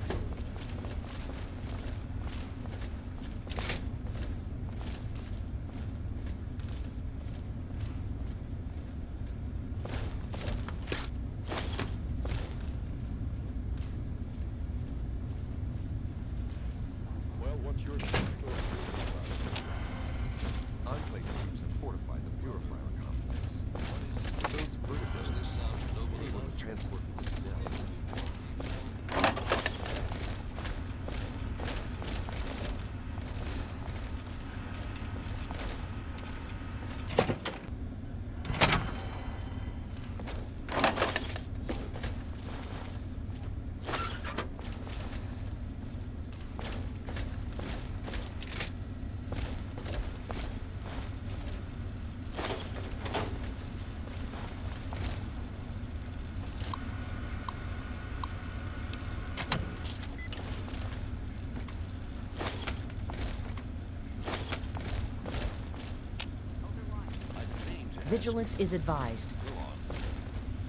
Vigilance is advised. Go on.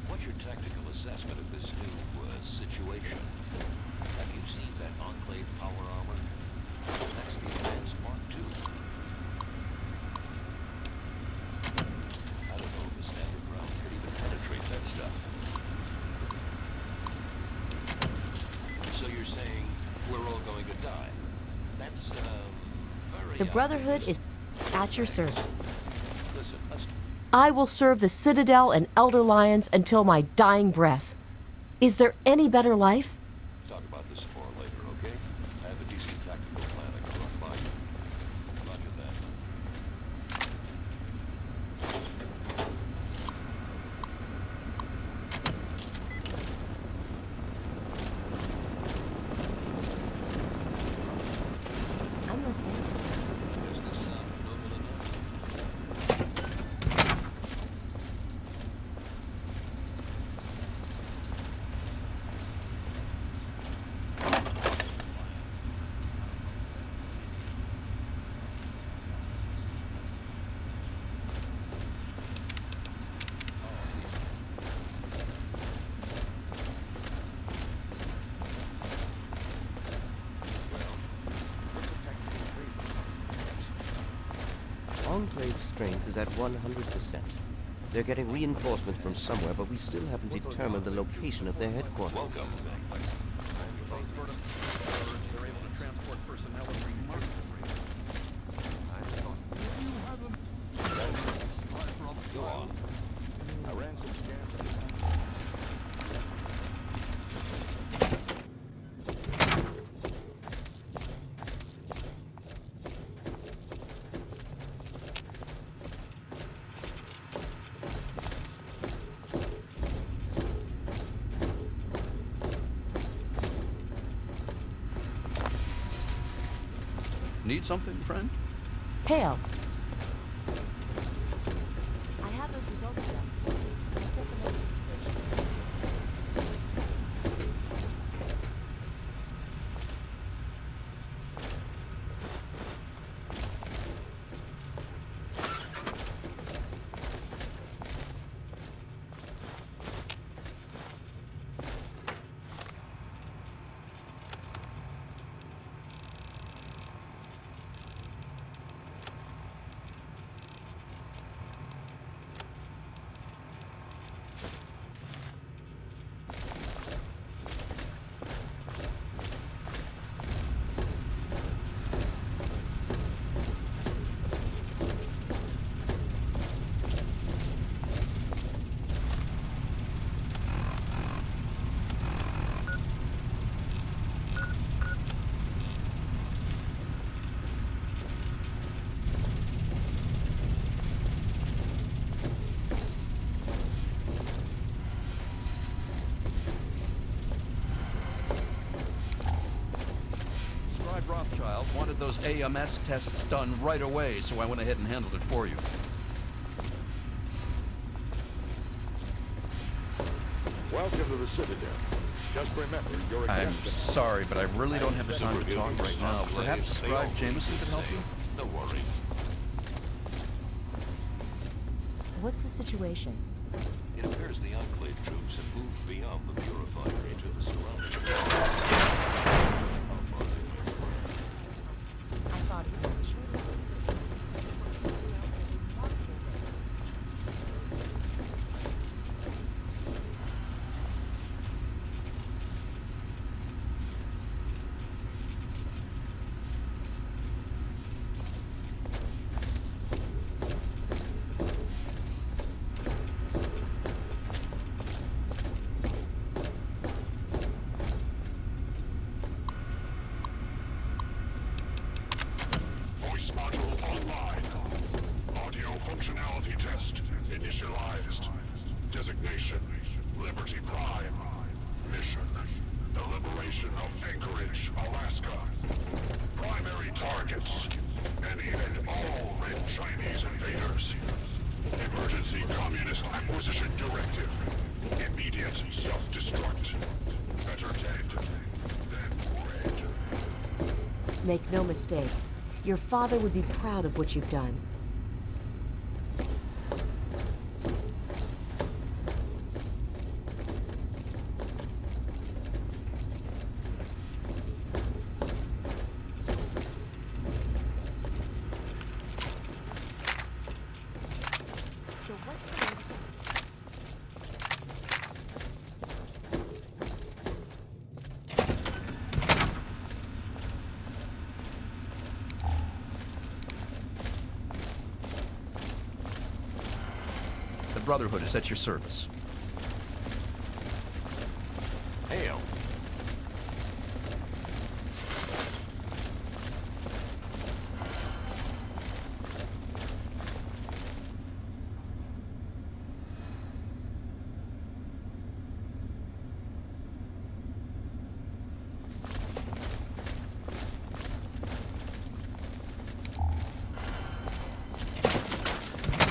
What's your tactical assessment of this new situation? Have you seen that Enclave power armor? That's the advanced Mark II. I don't know if a standard round could even penetrate that stuff. So you're saying we're all going to die? That's, very... The Brotherhood is at your service. Listen, let's... I will serve the Citadel and Elder Lions until my dying breath. Is there any better life? Talk about this more later, okay? I have a decent tactical plan I can run by you. Roger that. I'm listening. Does this sound noble enough? Enclave's strength is at 100%. They're getting reinforcements from somewhere, but we still haven't determined the location of their headquarters. Welcome. They're able to transport personnel at remarkable rates. Go on. I ran some scans. Need something, friend? Hail. I have those results yet. I sent them over to the station. Rothschild wanted those AMS tests done right away, so I went ahead and handled it for you. Welcome to the Citadel. Just remember, you're a I'm guest. sorry, but I really don't have the time to talk right now. Perhaps Scribe Jameson could help you? No worries. What's the situation? It appears the Enclave troops have moved beyond the Purifier into the surrounding area. I thought as much. Voice module online. Audio functionality test initialized. Designation, Liberty Prime. Mission, the liberation of Anchorage, Alaska. Primary targets, any and all red Chinese invaders. Emergency communist acquisition directive. Immediate self-destruct. Better dead than red. Make no mistake. Your father would be proud of what you've done. Brotherhood is at your service. Hail.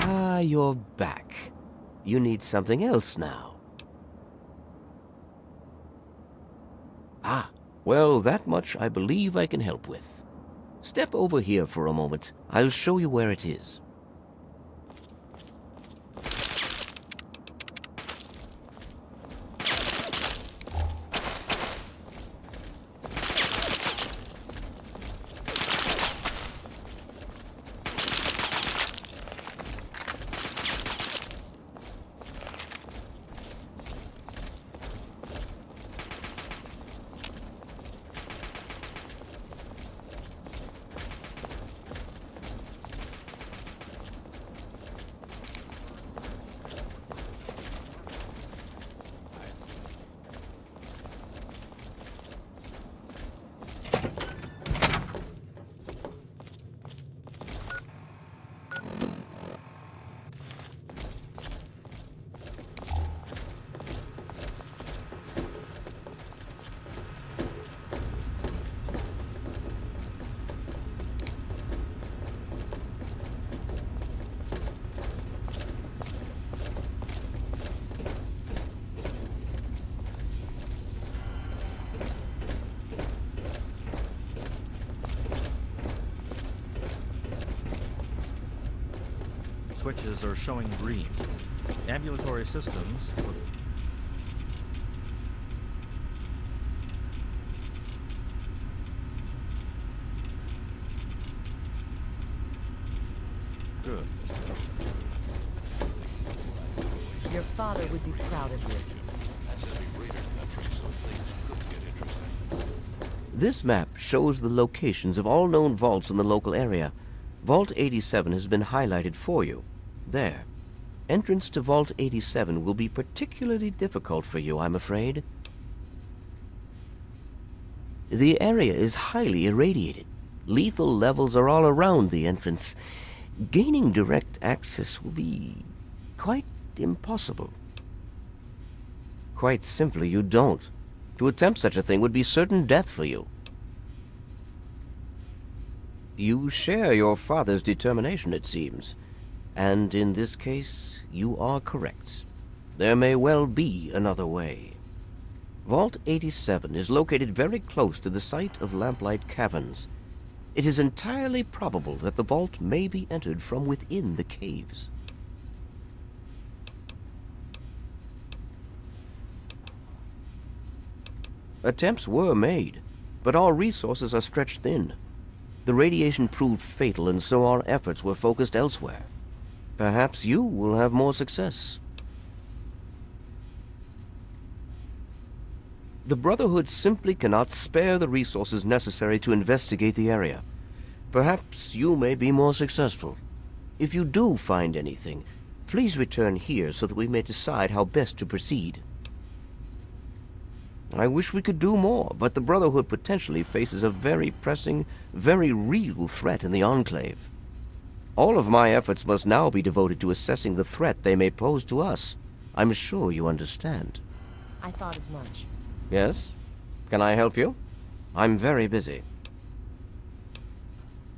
Ah, you're back. You need something else now. Ah, well, that much I believe I can help with. Step over here for a moment. I'll show you where it is. Switches are showing green. Ambulatory systems. Good. Your father would be proud of you. This map shows the locations of all known vaults in the local area. Vault 87 has been highlighted for you. There. Entrance to Vault 87 will be particularly difficult for you, I'm afraid. The area is highly irradiated. Lethal levels are all around the entrance. Gaining direct access will be quite impossible. Quite simply, you don't. To attempt such a thing would be certain death for you. You share your father's determination, it seems. And in this case, you are correct. There may well be another way. Vault 87 is located very close to the site of Lamplight Caverns. It is entirely probable that the vault may be entered from within the caves. Attempts were made, but our resources are stretched thin. The radiation proved fatal, and so our efforts were focused elsewhere. Perhaps you will have more success. The Brotherhood simply cannot spare the resources necessary to investigate the area. Perhaps you may be more successful. If you do find anything, please return here so that we may decide how best to proceed. I wish we could do more, but the Brotherhood potentially faces a very pressing, very real threat in the Enclave. All of my efforts must now be devoted to assessing the threat they may pose to us. I'm sure you understand. I thought as much. Yes? Can I help you? I'm very busy.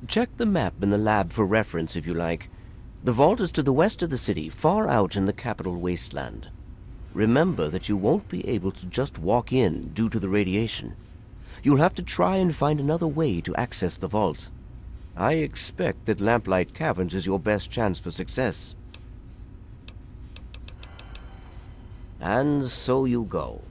Check the map in the lab for reference if you like. The vault is to the west of the city, far out in the capital wasteland. Remember that you won't be able to just walk in due to the radiation. You'll have to try and find another way to access the vault. I expect that Lamplight Caverns is your best chance for success. And so you go.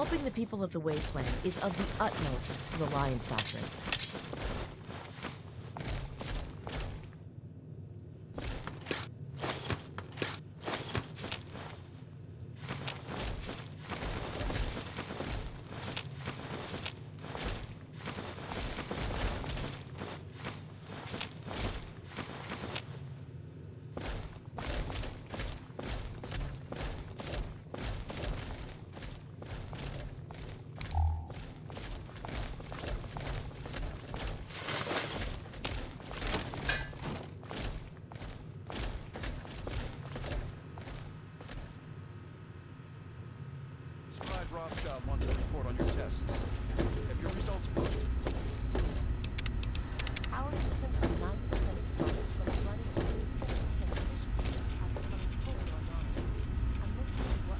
Helping the people of the wasteland is of the utmost to the Lion's Doctrine. Rothschild wants a report on your tests. Have your results posted? Our systems are 90% installed, but it's running at 87% efficiency. Have become totally online. I'm looking at what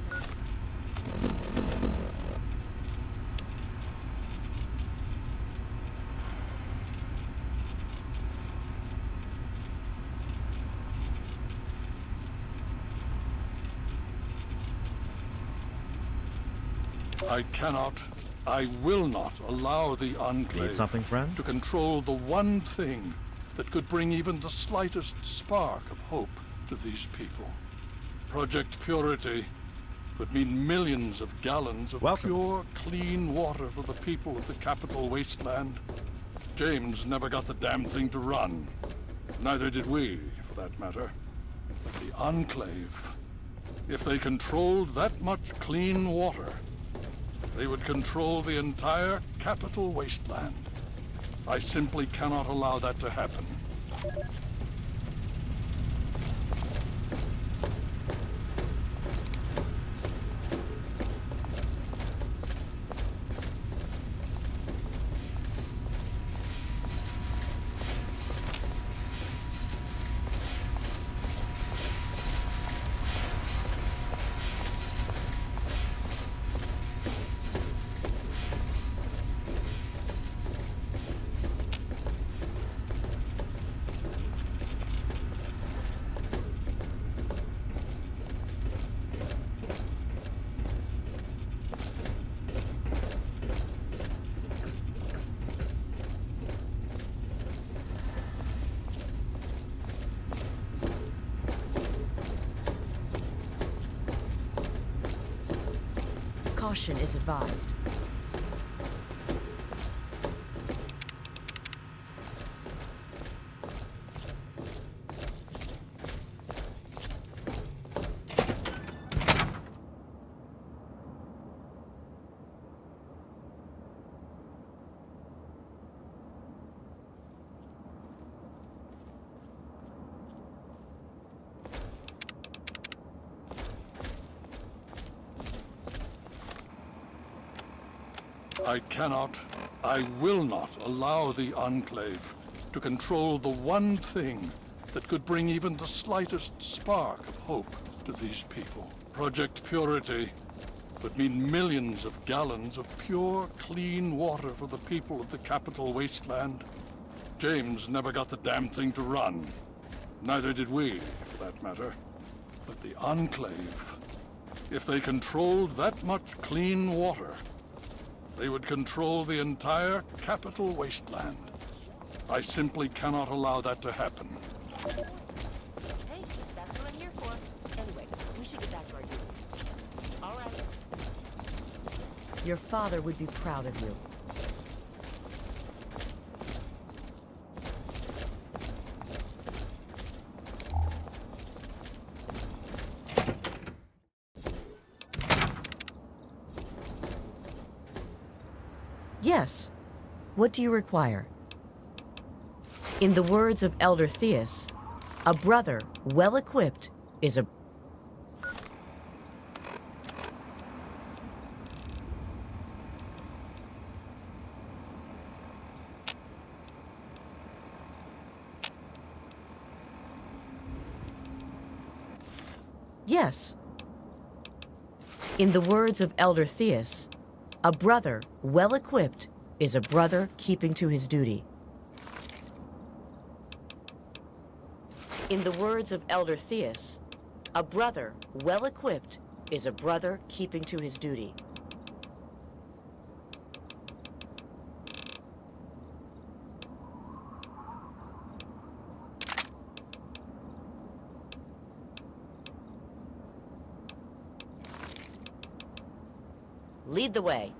I cannot, I will not allow the Enclave Need something, friend? to control the one thing that could bring even the slightest spark of hope to these people. Project Purity would mean millions of gallons of pure, clean water for the people of the capital wasteland. James never got the damn thing to run. Neither did we, for that matter. But the Enclave, if they controlled that much clean water, they would control the entire capital wasteland. I simply cannot allow that to happen. Caution is advised. I cannot, I will not allow the Enclave to control the one thing that could bring even the slightest spark of hope to these people. Project Purity would mean millions of gallons of pure, clean water for the people of the capital wasteland. James never got the damn thing to run. Neither did we, for that matter. But the Enclave, if they controlled that much clean water, they would control the entire capital wasteland. I simply cannot allow that to happen. Hey, that's what I'm here for. Anyway, we should get back to our duty. All right. Your father would be proud of you. Yes. What do you require? In the words of Elder Theus, a brother well-equipped is a... Yes. In the words of Elder Theus, a brother well-equipped is a brother keeping to his duty. In the words of Elder Theus, a brother well-equipped is a brother keeping to his duty. lead the way.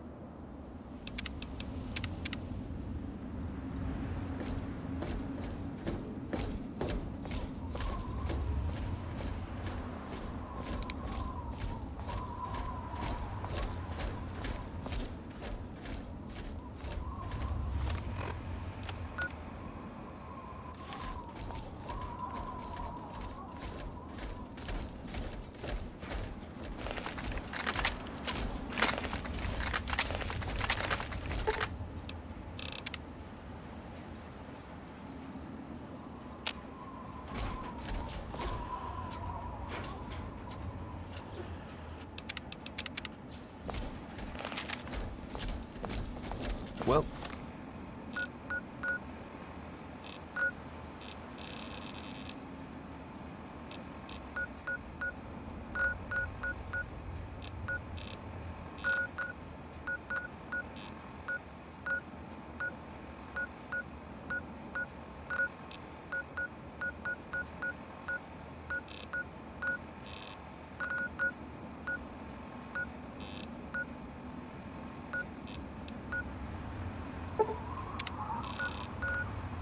Well,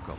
go.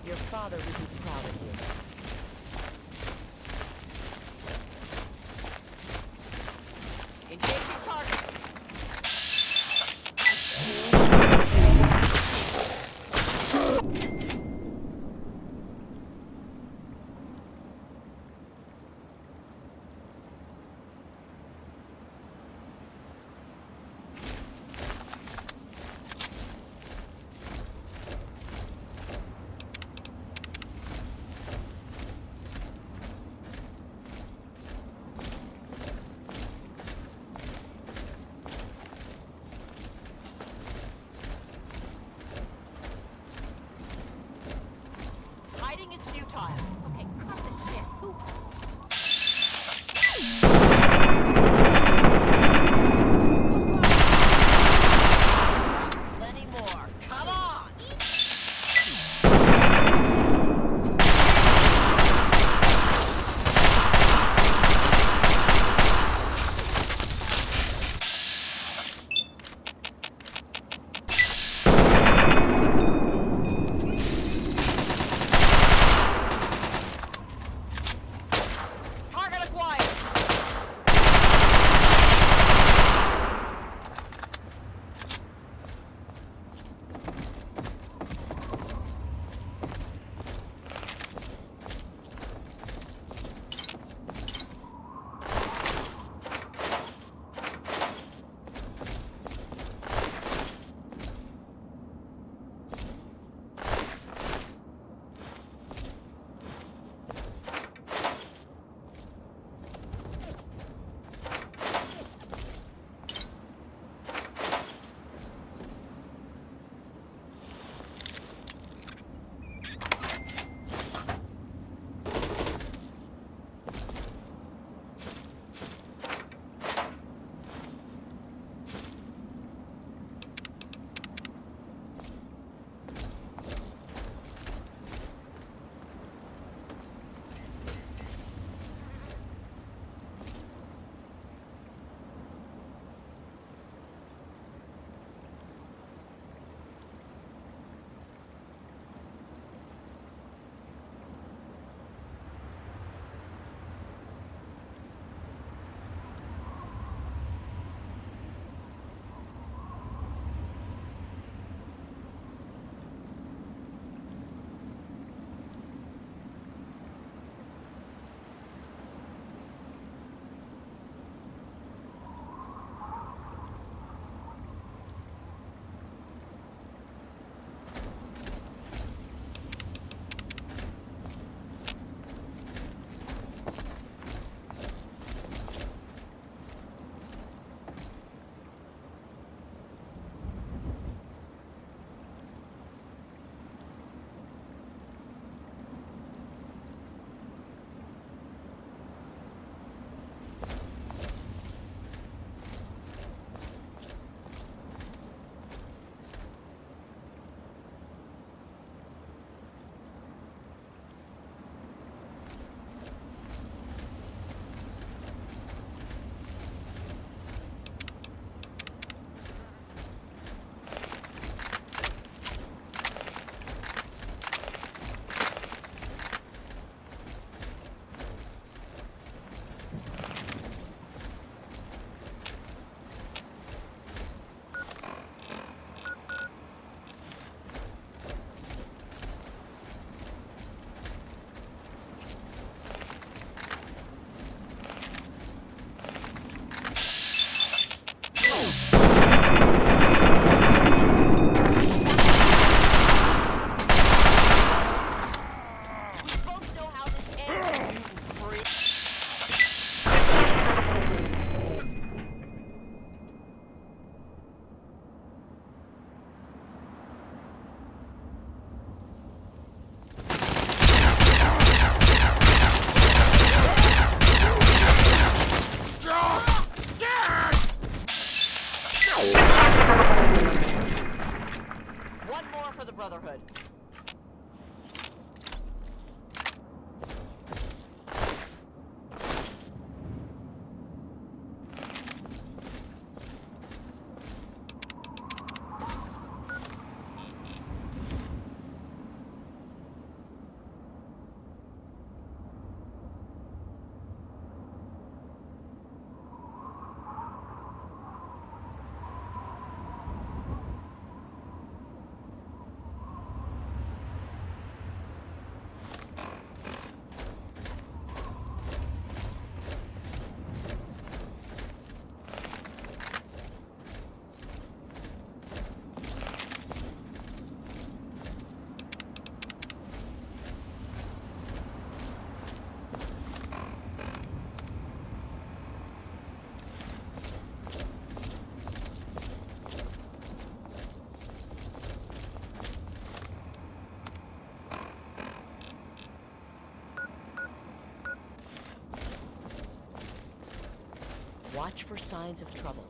Your father would be proud of you. Engage your target. for the Brotherhood. Watch for signs of trouble.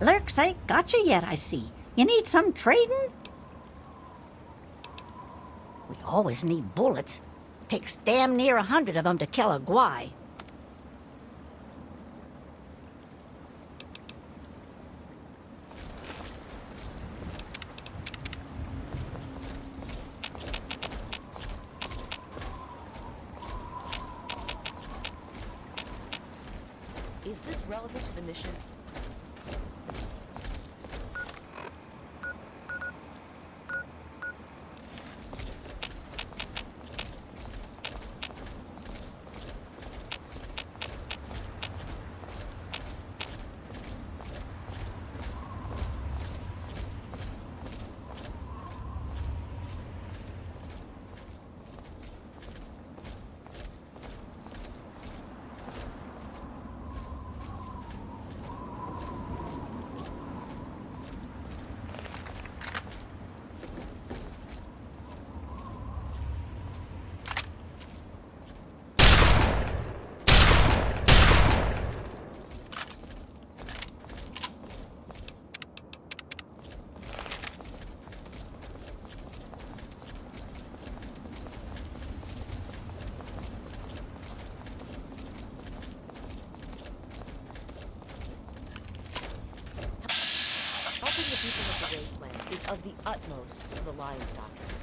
Lurks ain't got you yet, I see. You need some trading? We always need bullets. Takes damn near 100 of them to kill a guy. Is this relevant to the mission? Helping the people of the wasteland is of the utmost to the Lion's Doctrine.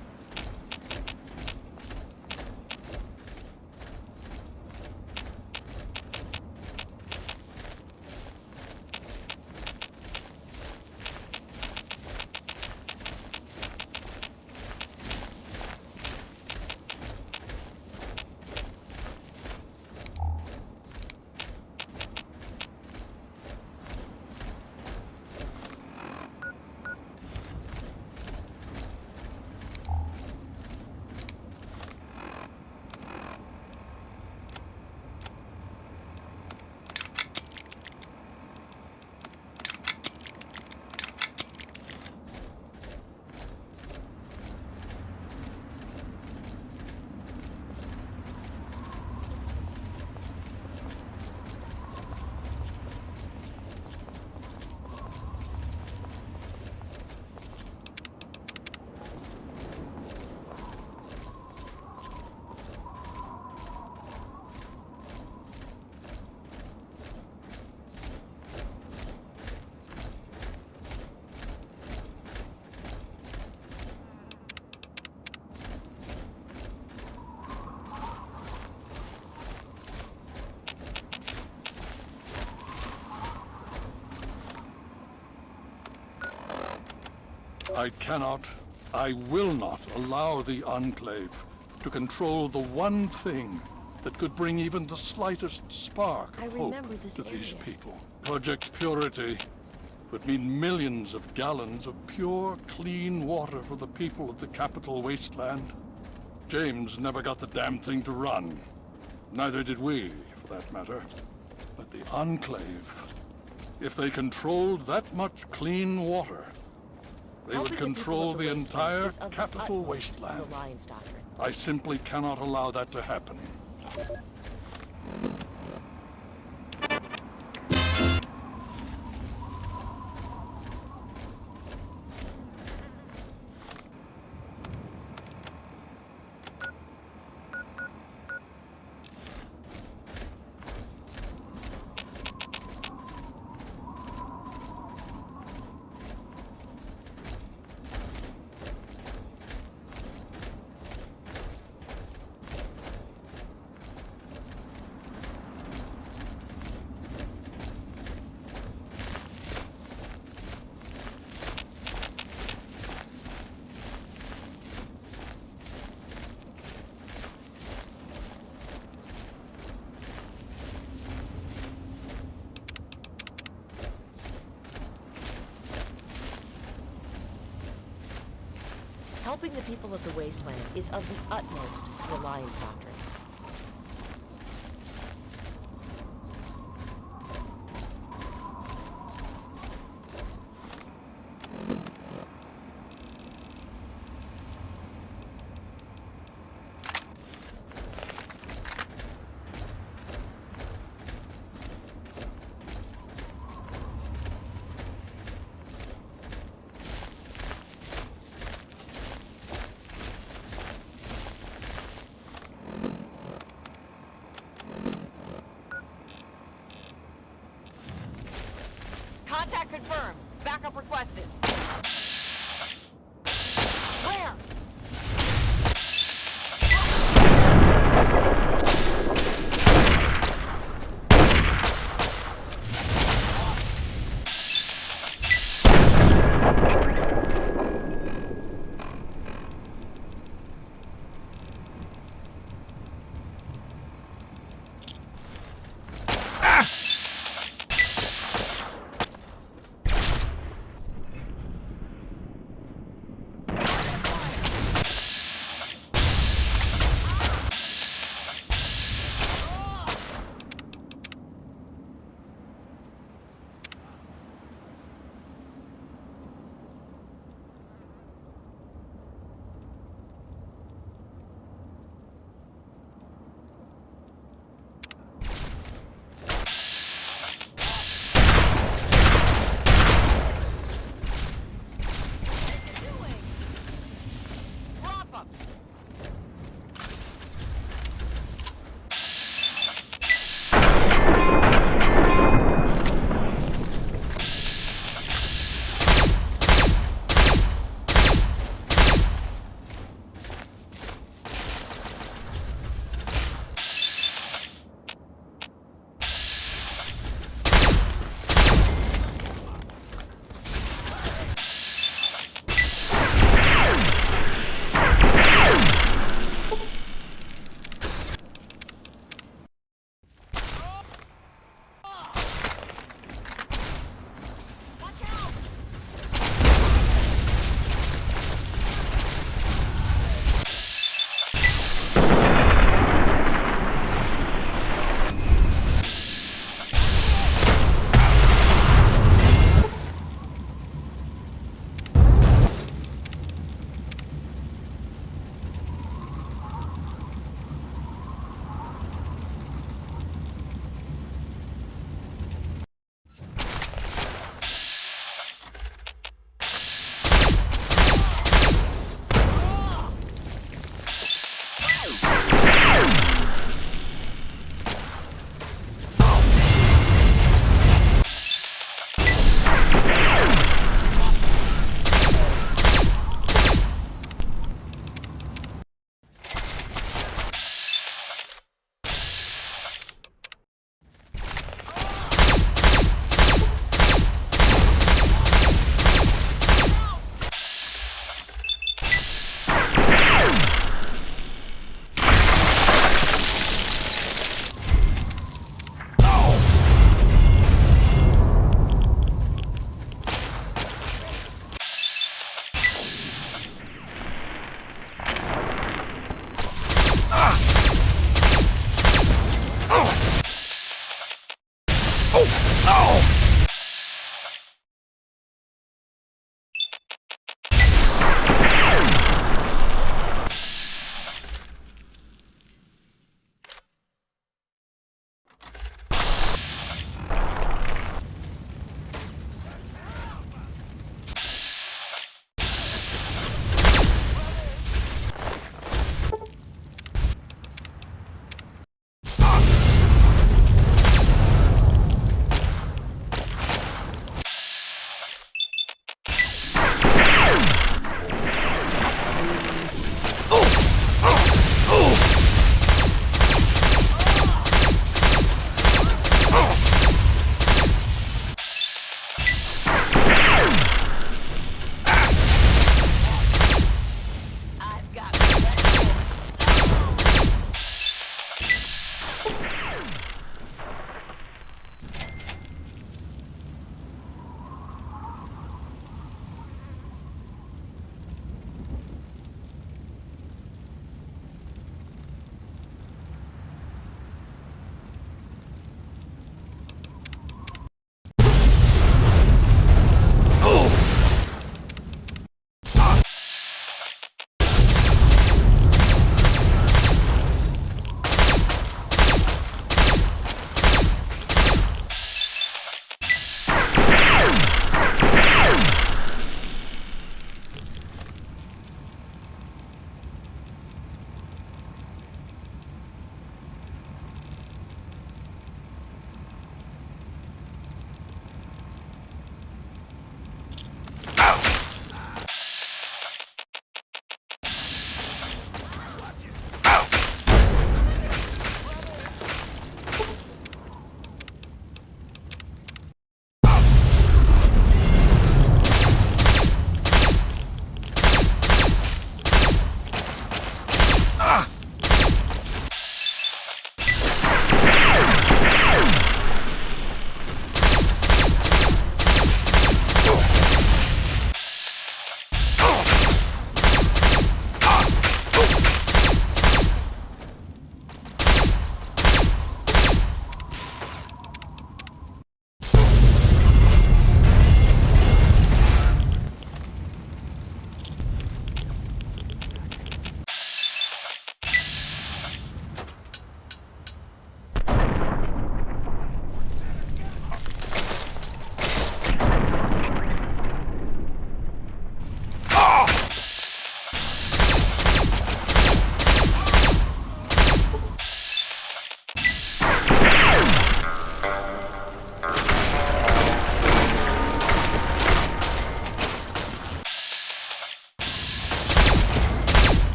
I cannot, I will not allow the Enclave to control the one thing that could bring even the slightest spark of hope to these people. Project Purity would mean millions of gallons of pure, clean water for the people of the capital wasteland. James never got the damn thing to run. Neither did we, for that matter. But the Enclave, if they controlled that much clean water, they would control the entire capital wasteland. I simply cannot allow that to happen. Helping the people of the wasteland is of the utmost to the Lion's Doctrine. Contact confirmed. Backup requested. Where?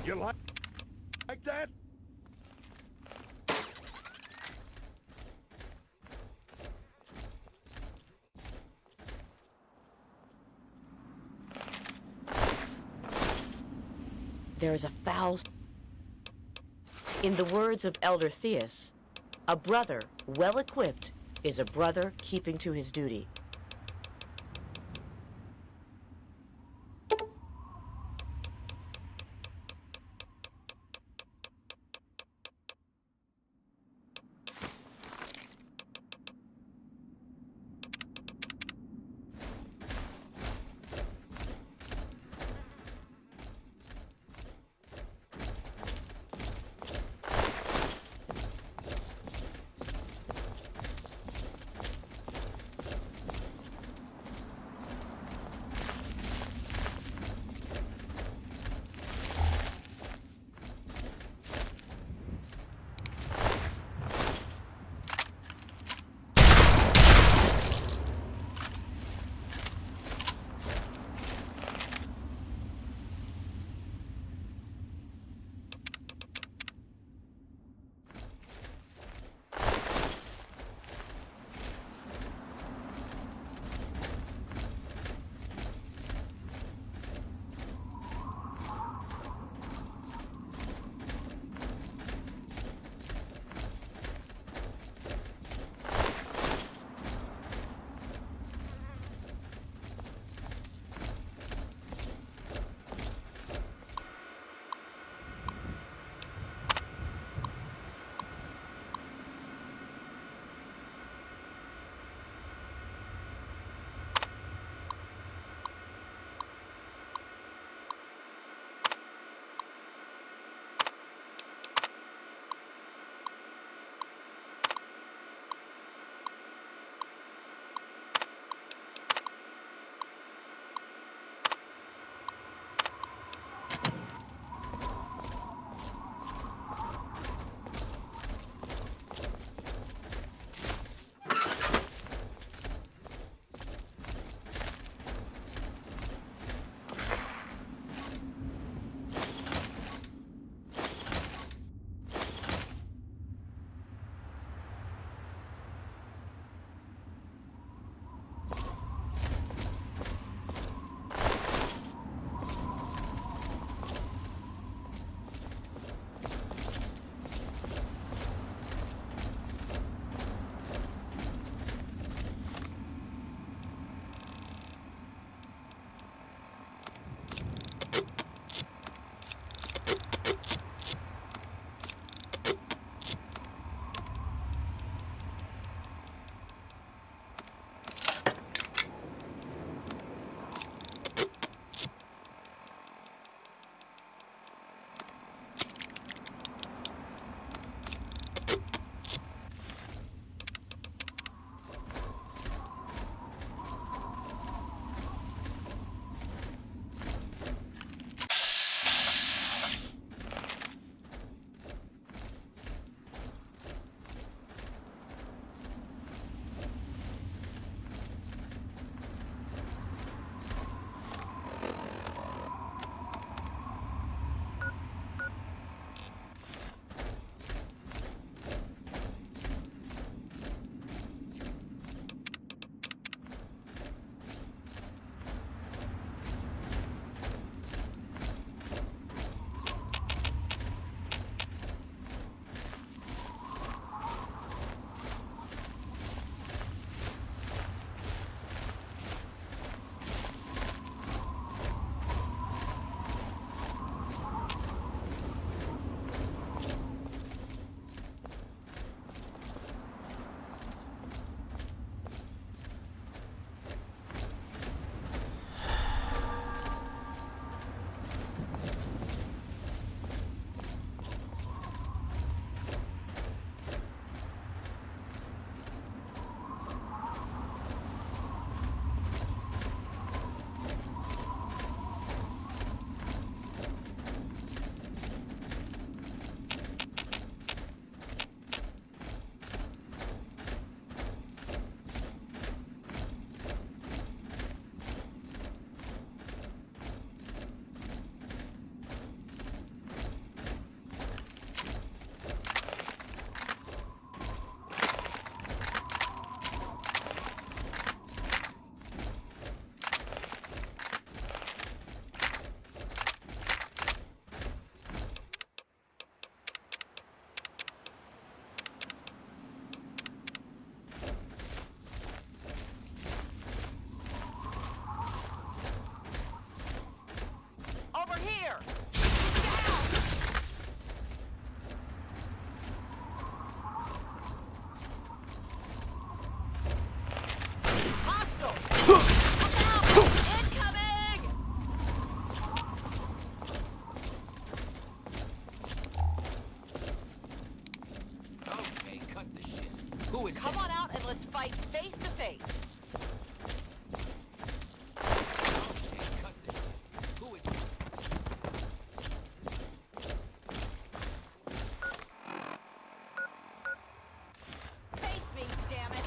You like that? There is a foul... In the words of Elder Theus, a brother well equipped is a brother keeping to his duty. Come on out and let's fight face to face. Face me, damn it.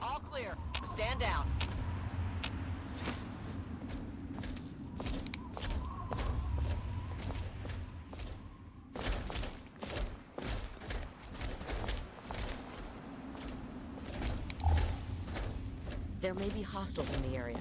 All clear. Stand down. There may be hostiles in the area.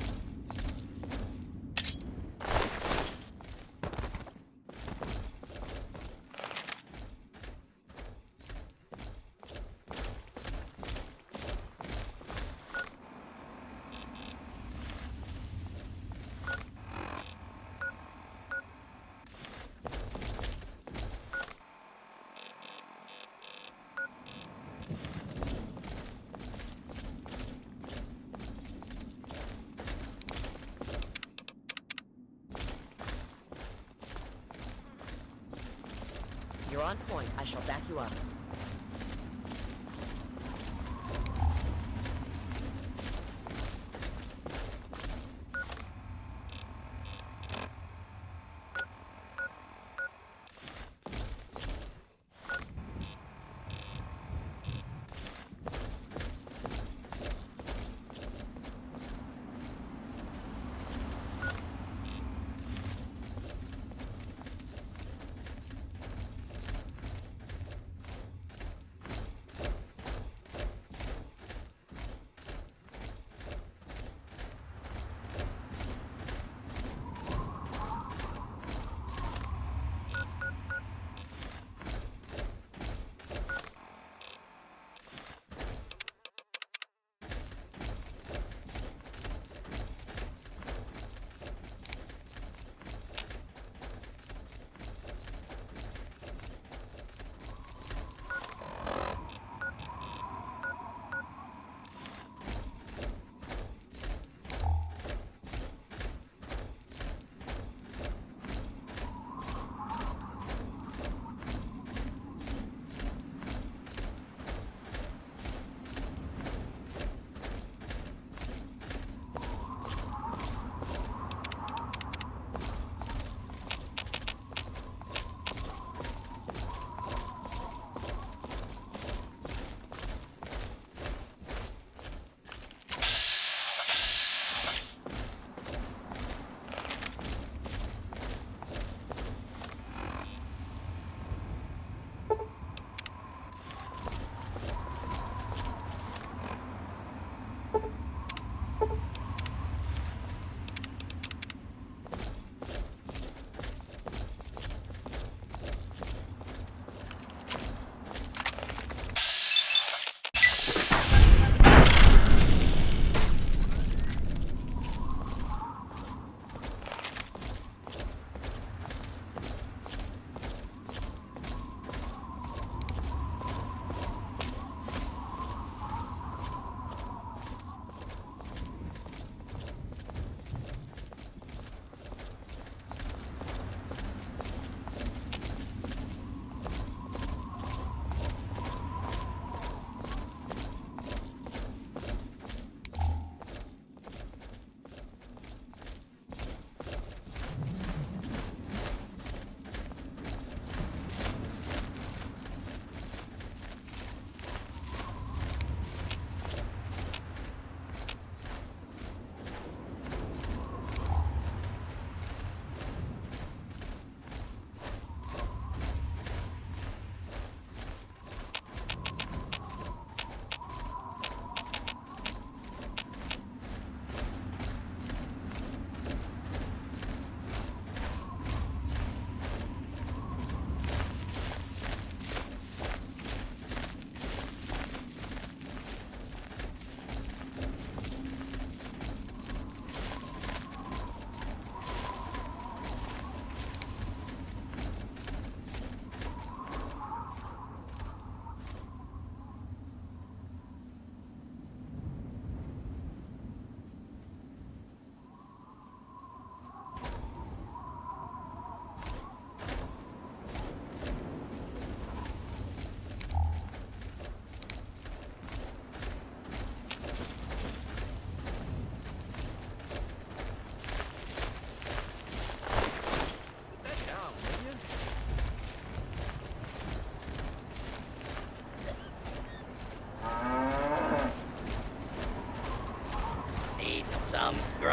You're on point. I shall back you up.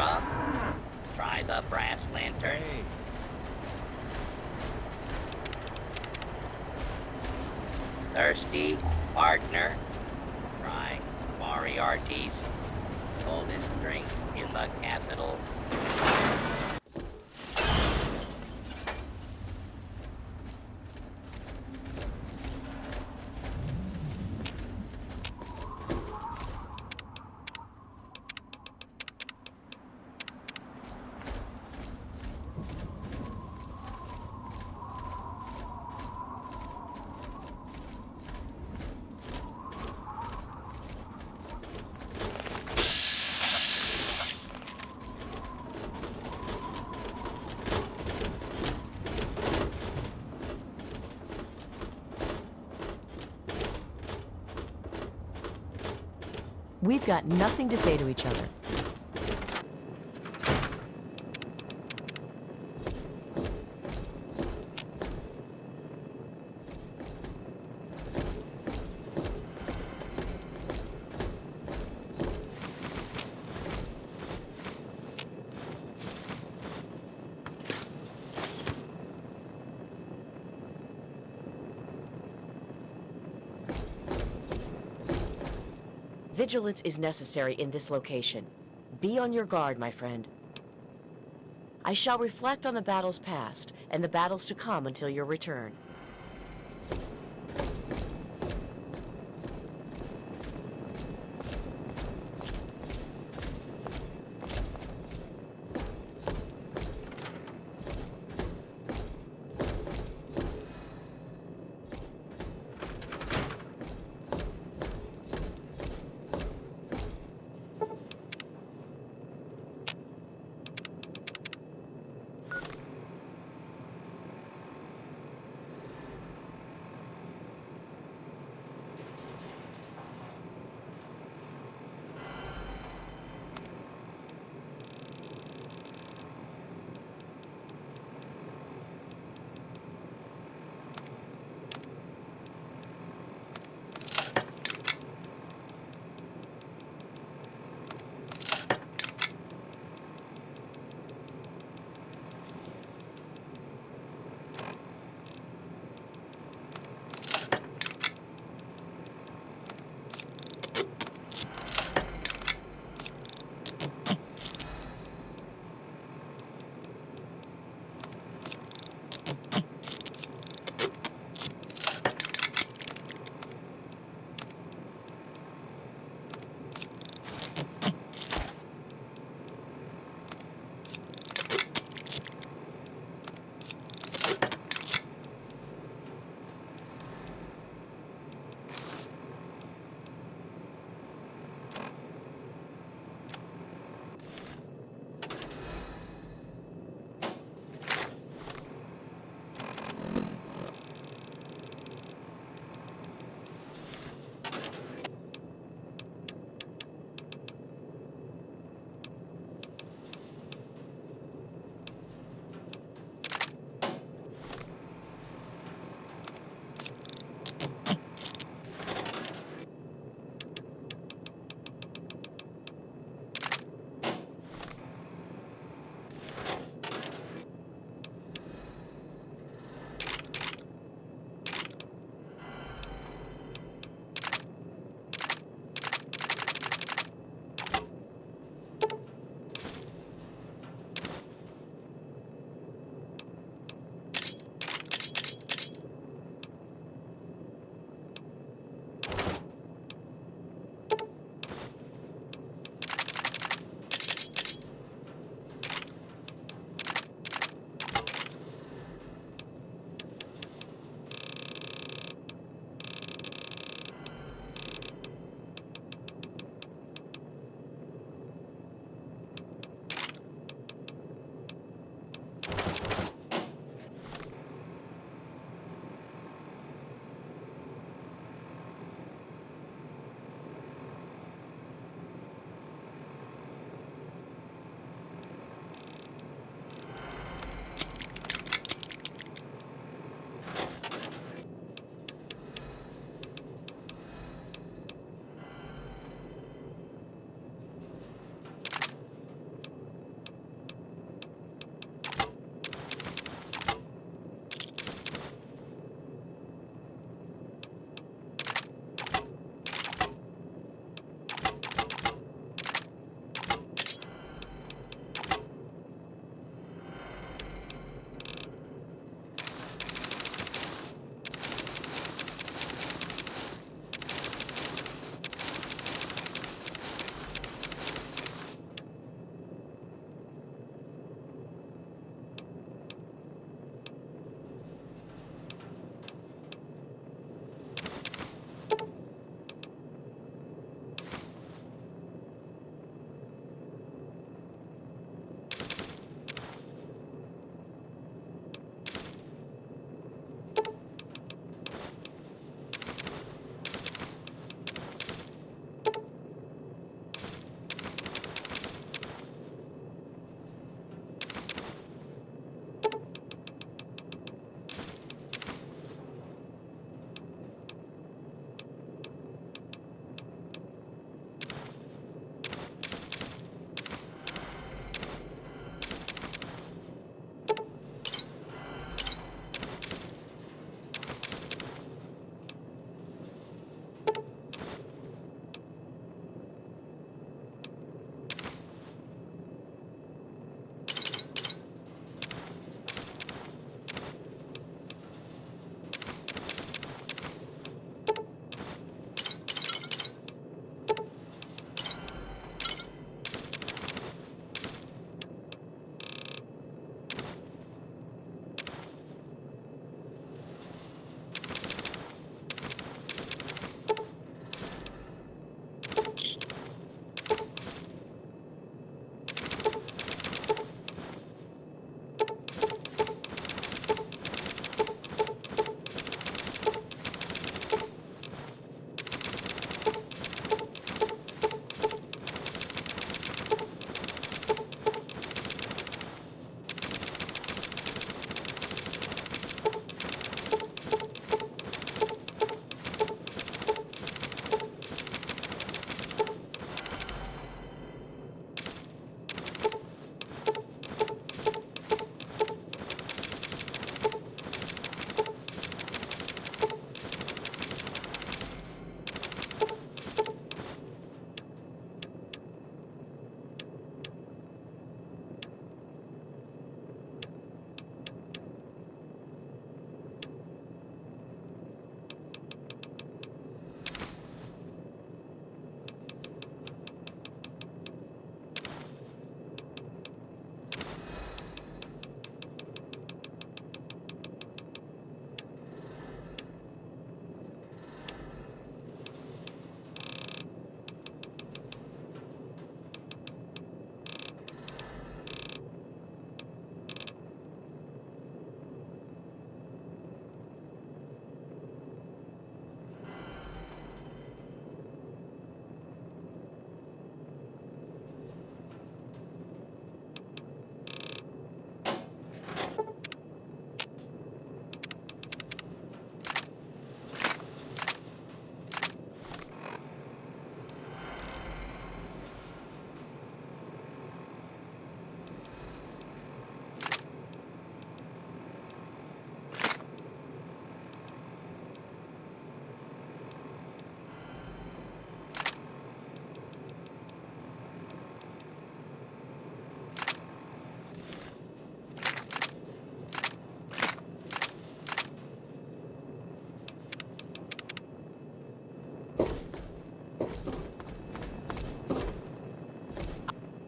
scrub. Try the brass lantern. Thirsty, partner. Try Moriarty's coldest drinks in the capital. We've got nothing to say to each other. Vigilance is necessary in this location. Be on your guard, my friend. I shall reflect on the battles past and the battles to come until your return.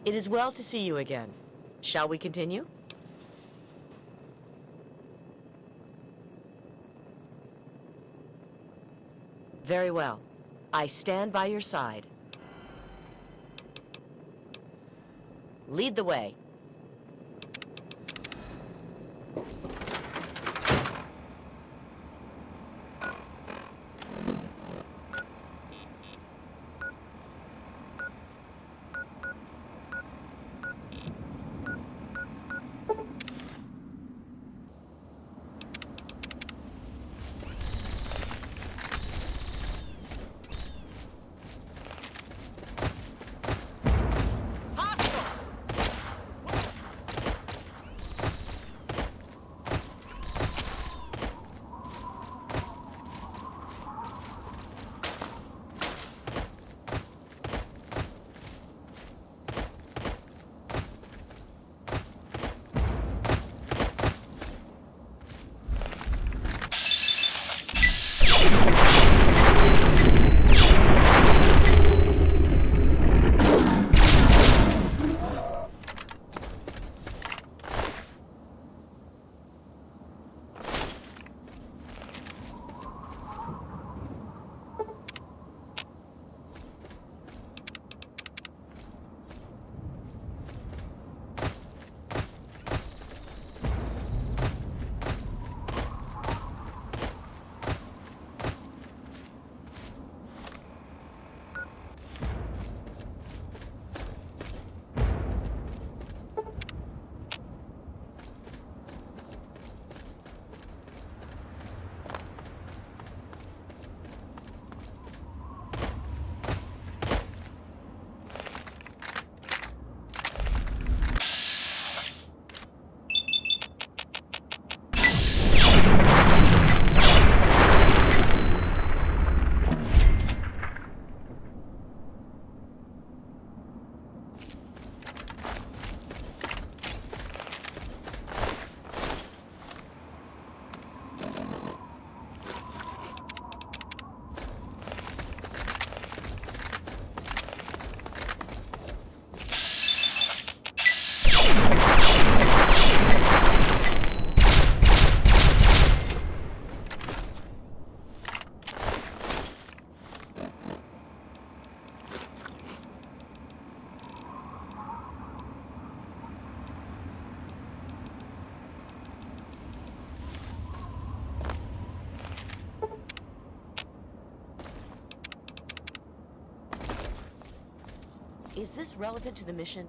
It is well to see you again. Shall we continue? Very well. I stand by your side. Lead the way. Is this relevant to the mission?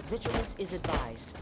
Vigilance is advised.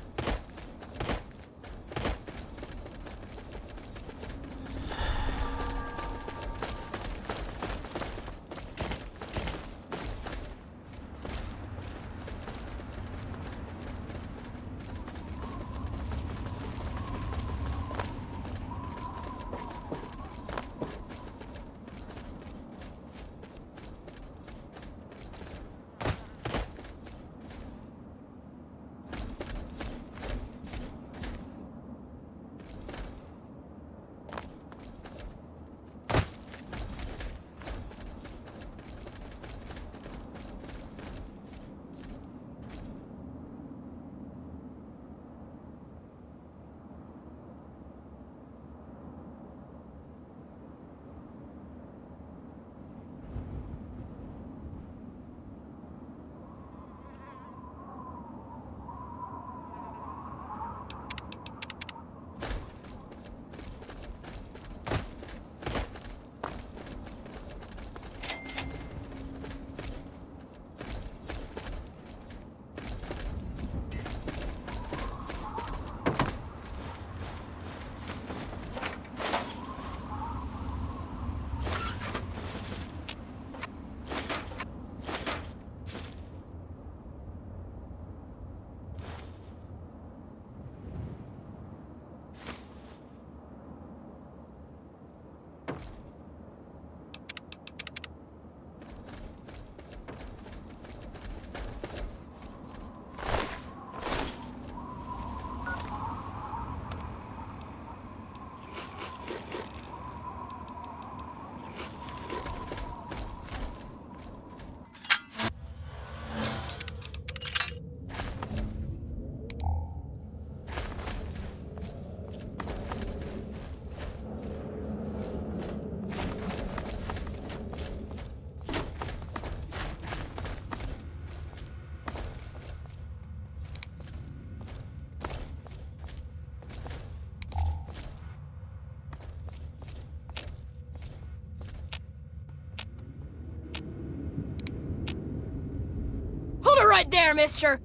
right there, mister.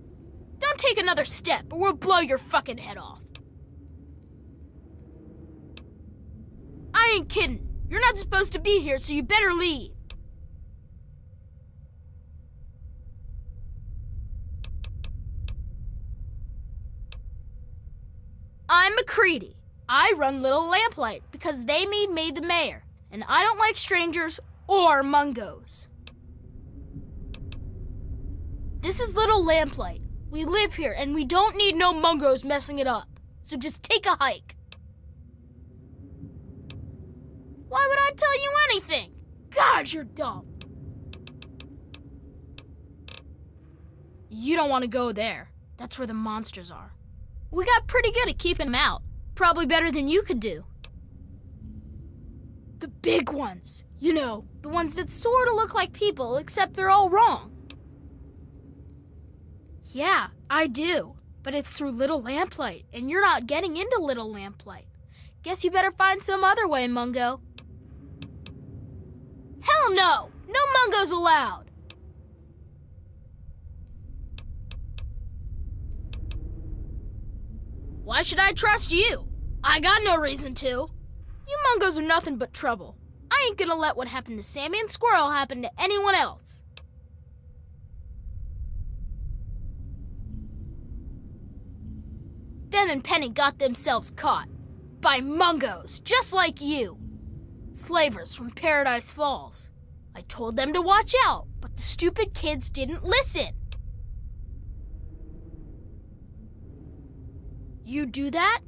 Don't take another step or we'll blow your fucking head off. I ain't kidding. You're not supposed to be here, so you better leave. I'm McCready. I run Little Lamplight because they made me the mayor, and I don't like strangers or mungos. This is Little Lamplight. We live here, and we don't need no mungos messing it up. So just take a hike. Why would I tell you anything? God, you're dumb. You don't want to go there. That's where the monsters are. We got pretty good at keeping them out. Probably better than you could do. The big ones. You know, the ones that sort of look like people, except they're all wrong. Yeah, I do. But it's through Little Lamplight, and you're not getting into Little Lamplight. Guess you better find some other way, Mungo. Hell no! No mungos allowed! Why should I trust you? I got no reason to. You mungos are nothing but trouble. I ain't gonna let what happened to Sammy and Squirrel happen to anyone else. Them and Penny got themselves caught. By mungos, just like you. Slavers from Paradise Falls. I told them to watch out, but the stupid kids didn't listen. You do that?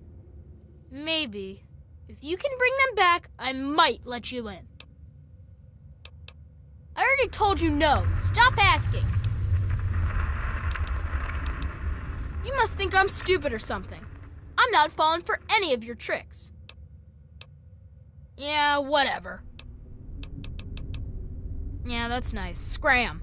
Maybe. If you can bring them back, I might let you in. I already told you no. Stop asking. You must think I'm stupid or something. I'm not falling for any of your tricks. Yeah, whatever. Yeah, that's nice. Scram.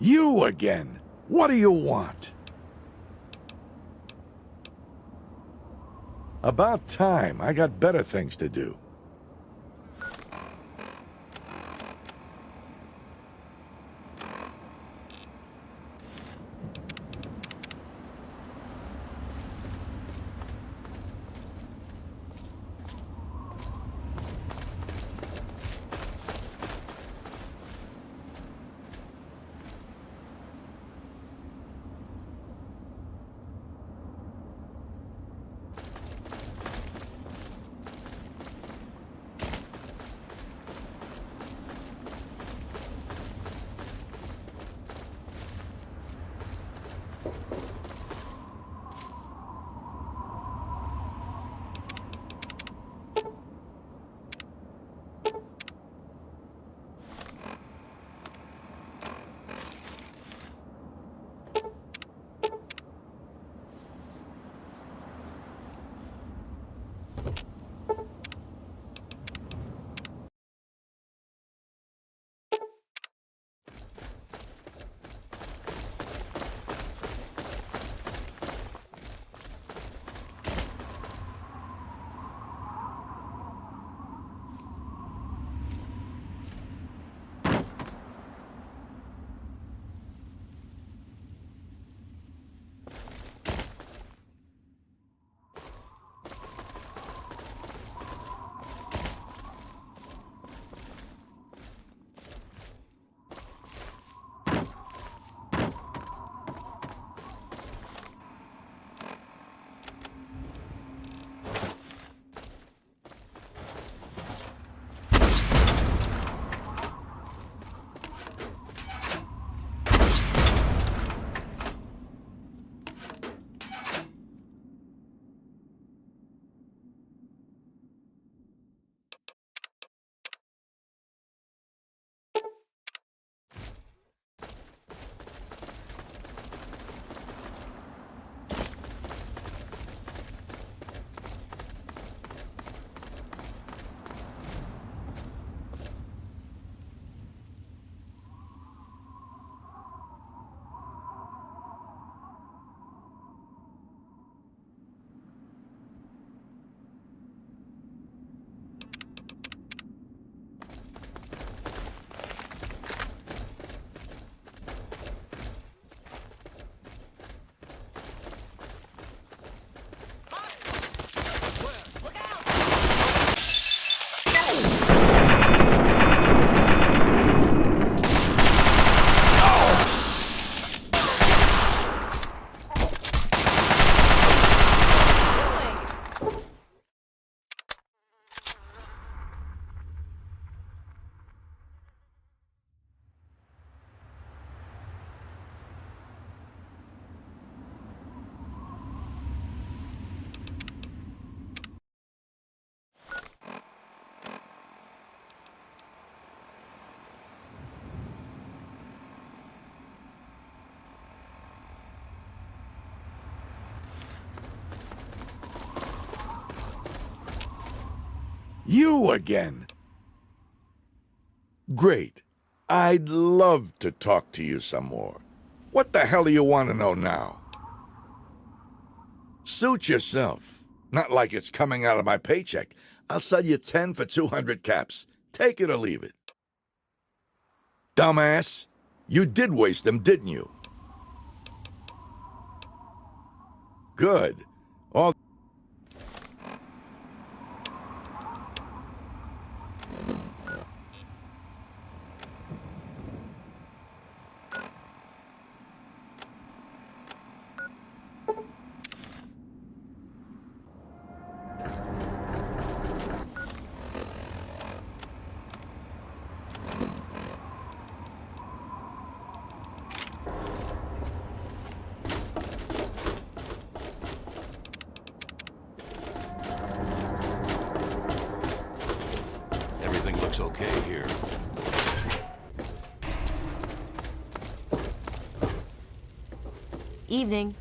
You again! What do you want? About time. I got better things to do. You again? Great. I'd love to talk to you some more. What the hell do you want to know now? Suit yourself. Not like it's coming out of my paycheck. I'll sell you 10 for 200 caps. Take it or leave it. Dumbass. You did waste them, didn't you? Good. All... Everything looks okay here. Evening.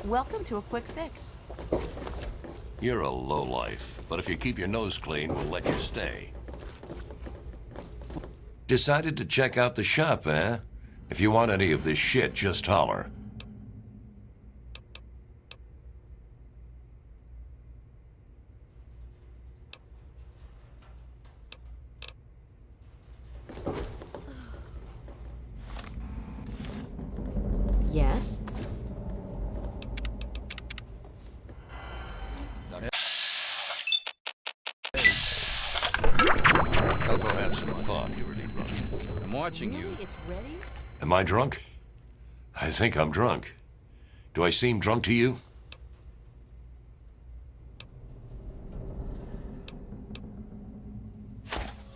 Welcome to a quick fix. You're a lowlife, but if you keep your nose clean, we'll let you stay. Decided to check out the shop, eh? If you want any of this shit, just holler. Yes? I'll go have some fun. You really drunk. I'm watching you. It's ready? Am I drunk? I think I'm drunk. Do I seem drunk to you?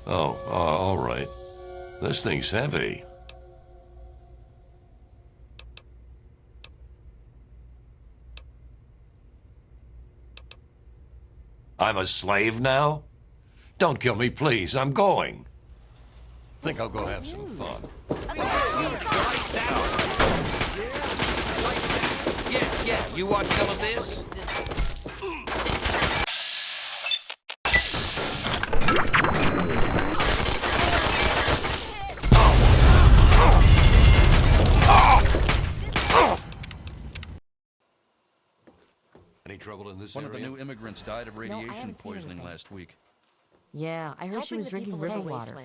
Oh, all right. This thing's heavy. I'm a slave now? Don't kill me, please. I'm going. Think I'll go have some fun. Yeah, you want some of this? Any trouble in this One area? of the new immigrants died of radiation poisoning last week. Yeah, I heard she was drinking river water.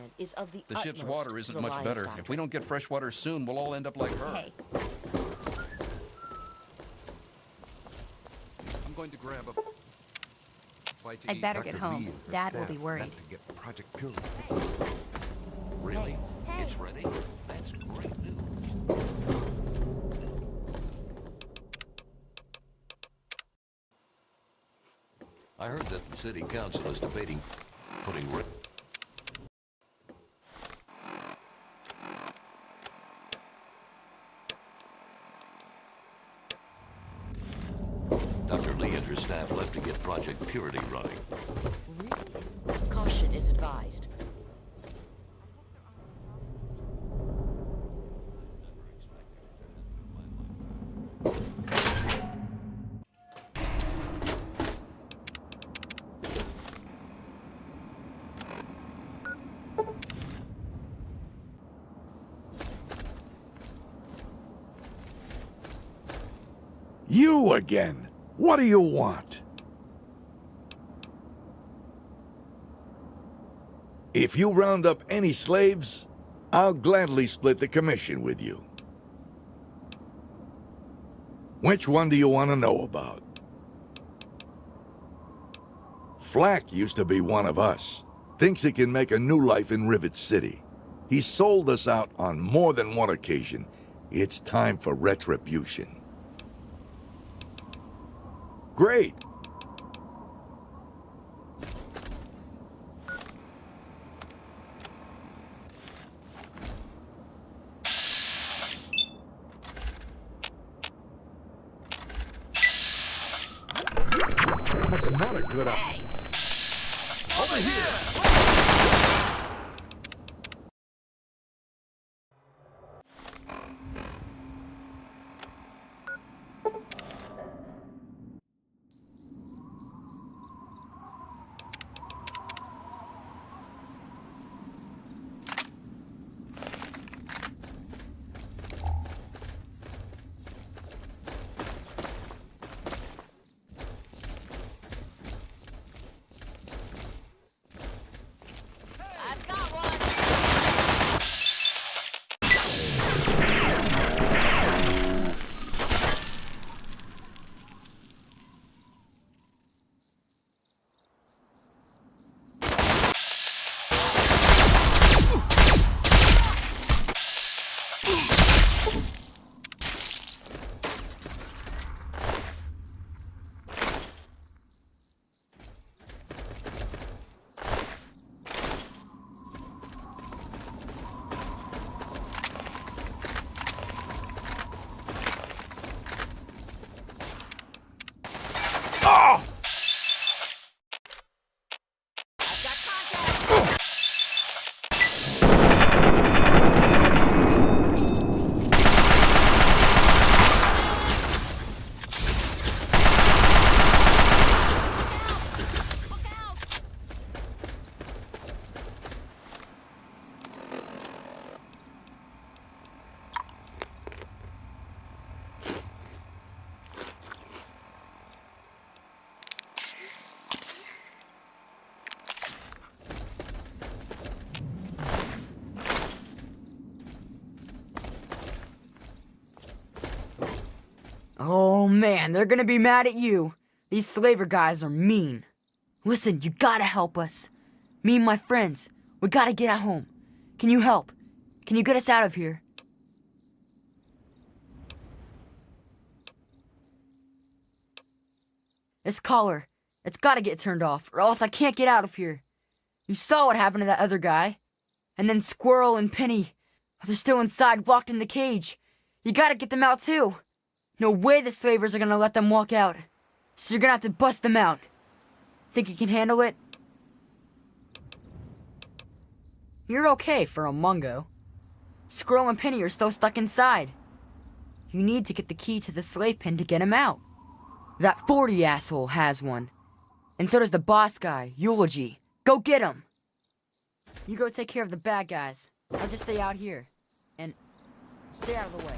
The ship's water isn't much better. If we don't get fresh water soon, we'll all end up like her. Hey, I'm going to grab a bite to I'd eat. better get home. Dad will be worried. Really? It's ready? That's great news. I heard that the city council is debating putting Dr. Lee and her staff left to get Project Purity running. Caution is advised. You again? What do you want? If you round up any slaves, I'll gladly split the commission with you. Which one do you want to know about? Flack used to be one of us. Thinks he can make a new life in Rivet City. He sold us out on more than one occasion. It's time for retribution. Great. That's not a good idea. Over here! Oh man, they're gonna be mad at you. These slaver guys are mean. Listen, you gotta help us. Me and my friends, we gotta get at home. Can you help? Can you get us out of here? This collar, it's gotta get turned off, or else I can't get out of here. You saw what happened to that other guy. And then Squirrel and Penny, they're still inside, locked in the cage. You gotta get them out too. No way the slavers are gonna let them walk out. So you're gonna have to bust them out. Think you can handle it? You're okay for a Mungo. Squirrel and Penny are still stuck inside. You need to get the key to the slave pen to get him out. That 40 asshole has one. And so does the boss guy, Eulogy. Go get him! You go take care of the bad guys. I'll just stay out here. And stay out of the way.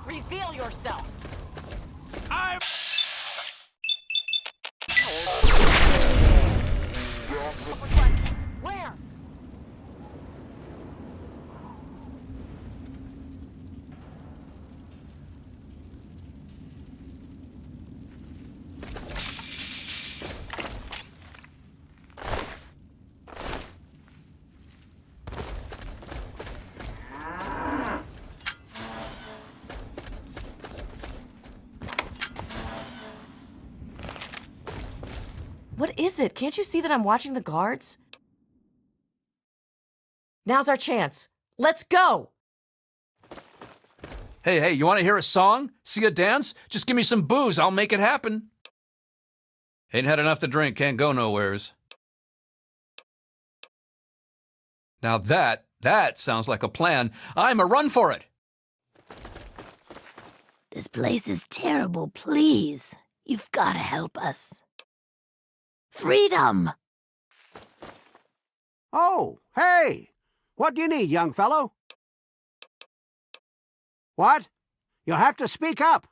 Reveal yourself! I'm... Where? What is it? Can't you see that I'm watching the guards? Now's our chance. Let's go! Hey, you want to hear a song? See a dance? Just give me some booze, I'll make it happen. Ain't had enough to drink, can't go nowheres. Now that sounds like a plan. I'm a run for it. This place is terrible, please. You've got to help us. Freedom! Oh, hey! What do you need, young fellow? What? You'll have to speak up.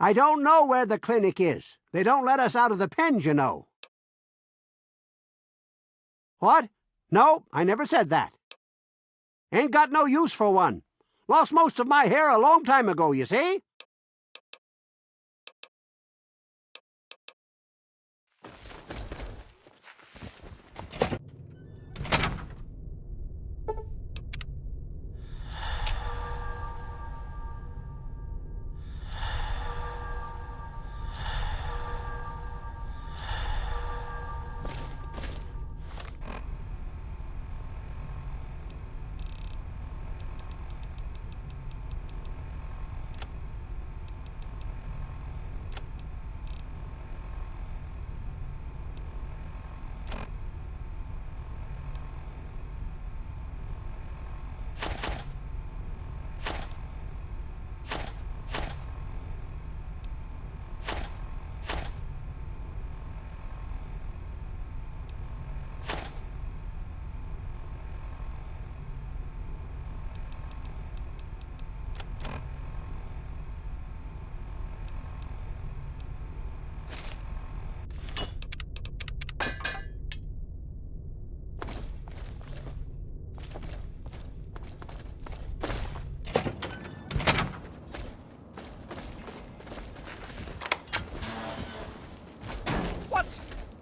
I don't know where the clinic is. They don't let us out of the pens, you know. What? No, I never said that. Ain't got no use for one. Lost most of my hair a long time ago, you see?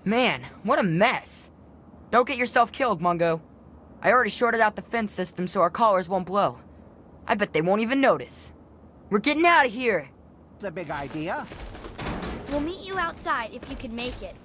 Man, what a mess. Don't get yourself killed, Mungo. I already shorted out the fence system so our collars won't blow. I bet they won't even notice. We're getting out of here. It's a big idea. We'll meet you outside if you can make it.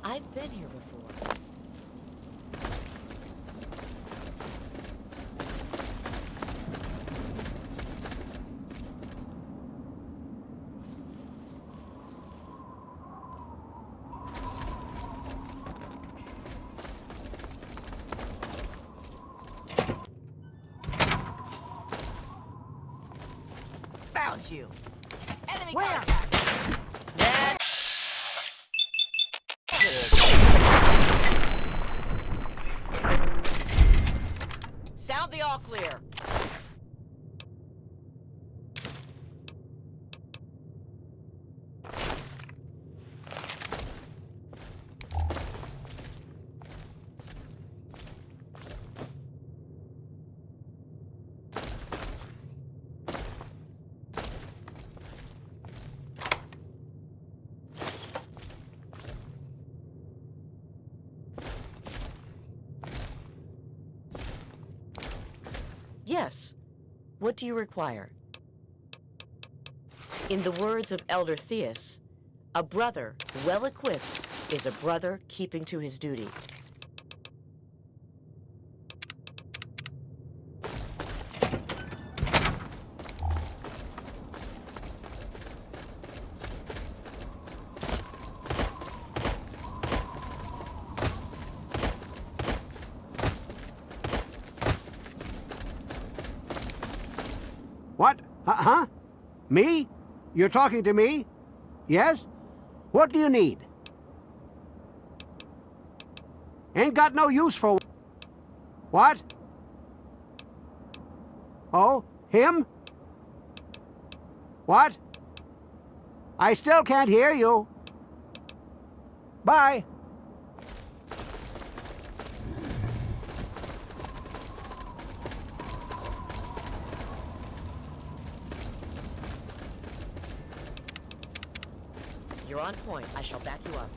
I've been here before. Found you. Enemy Where? contact. Sound the all clear. Yes. What do you require? In the words of Elder Theus, a brother well equipped is a brother keeping to his duty. What? Huh? Me? You're talking to me? Yes? What do you need? Ain't got no use for... What? Oh, him? What? I still can't hear you. Bye. You're on point. I shall back you up.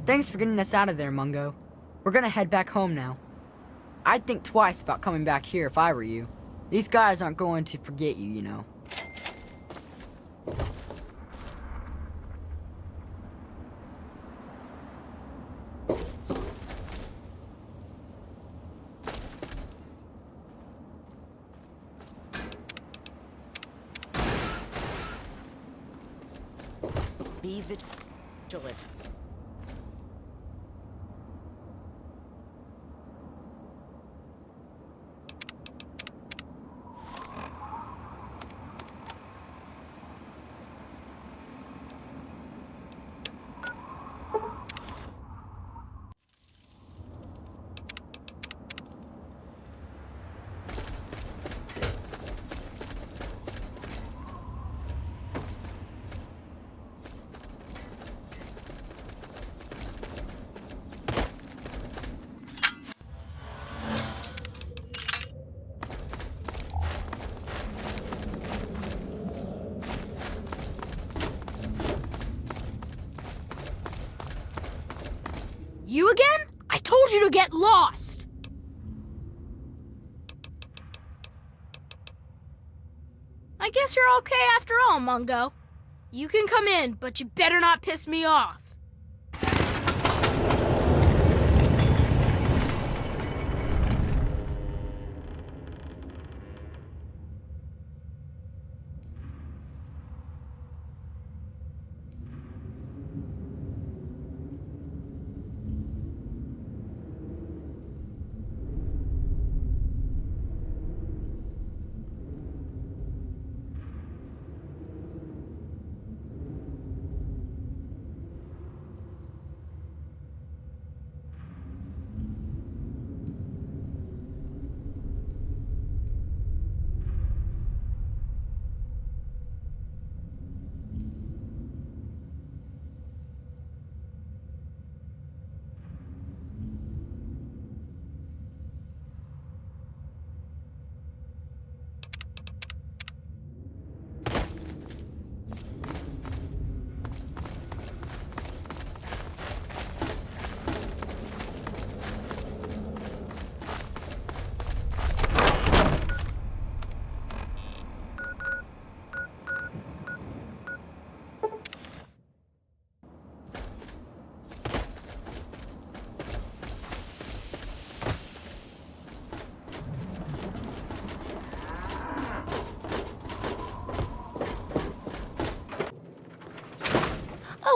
Thanks for getting us out of there, Mungo. We're gonna head back home now. I'd think twice about coming back here if I were you. These guys aren't going to forget you, you know. Be vigilant. You again? I told you to get lost! I guess you're okay after all, Mungo. You can come in, but you better not piss me off.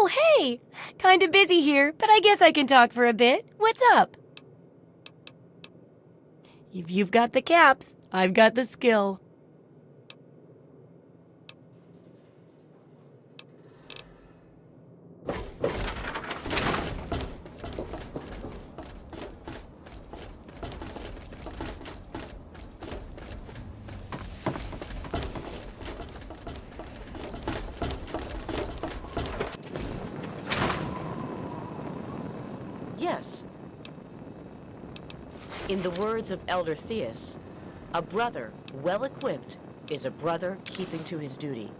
Oh, hey! Kinda busy here, but I guess I can talk for a bit. What's up? If you've got the caps, I've got the skill. Yes. In the words of Elder Theus, a brother well equipped is a brother keeping to his duty.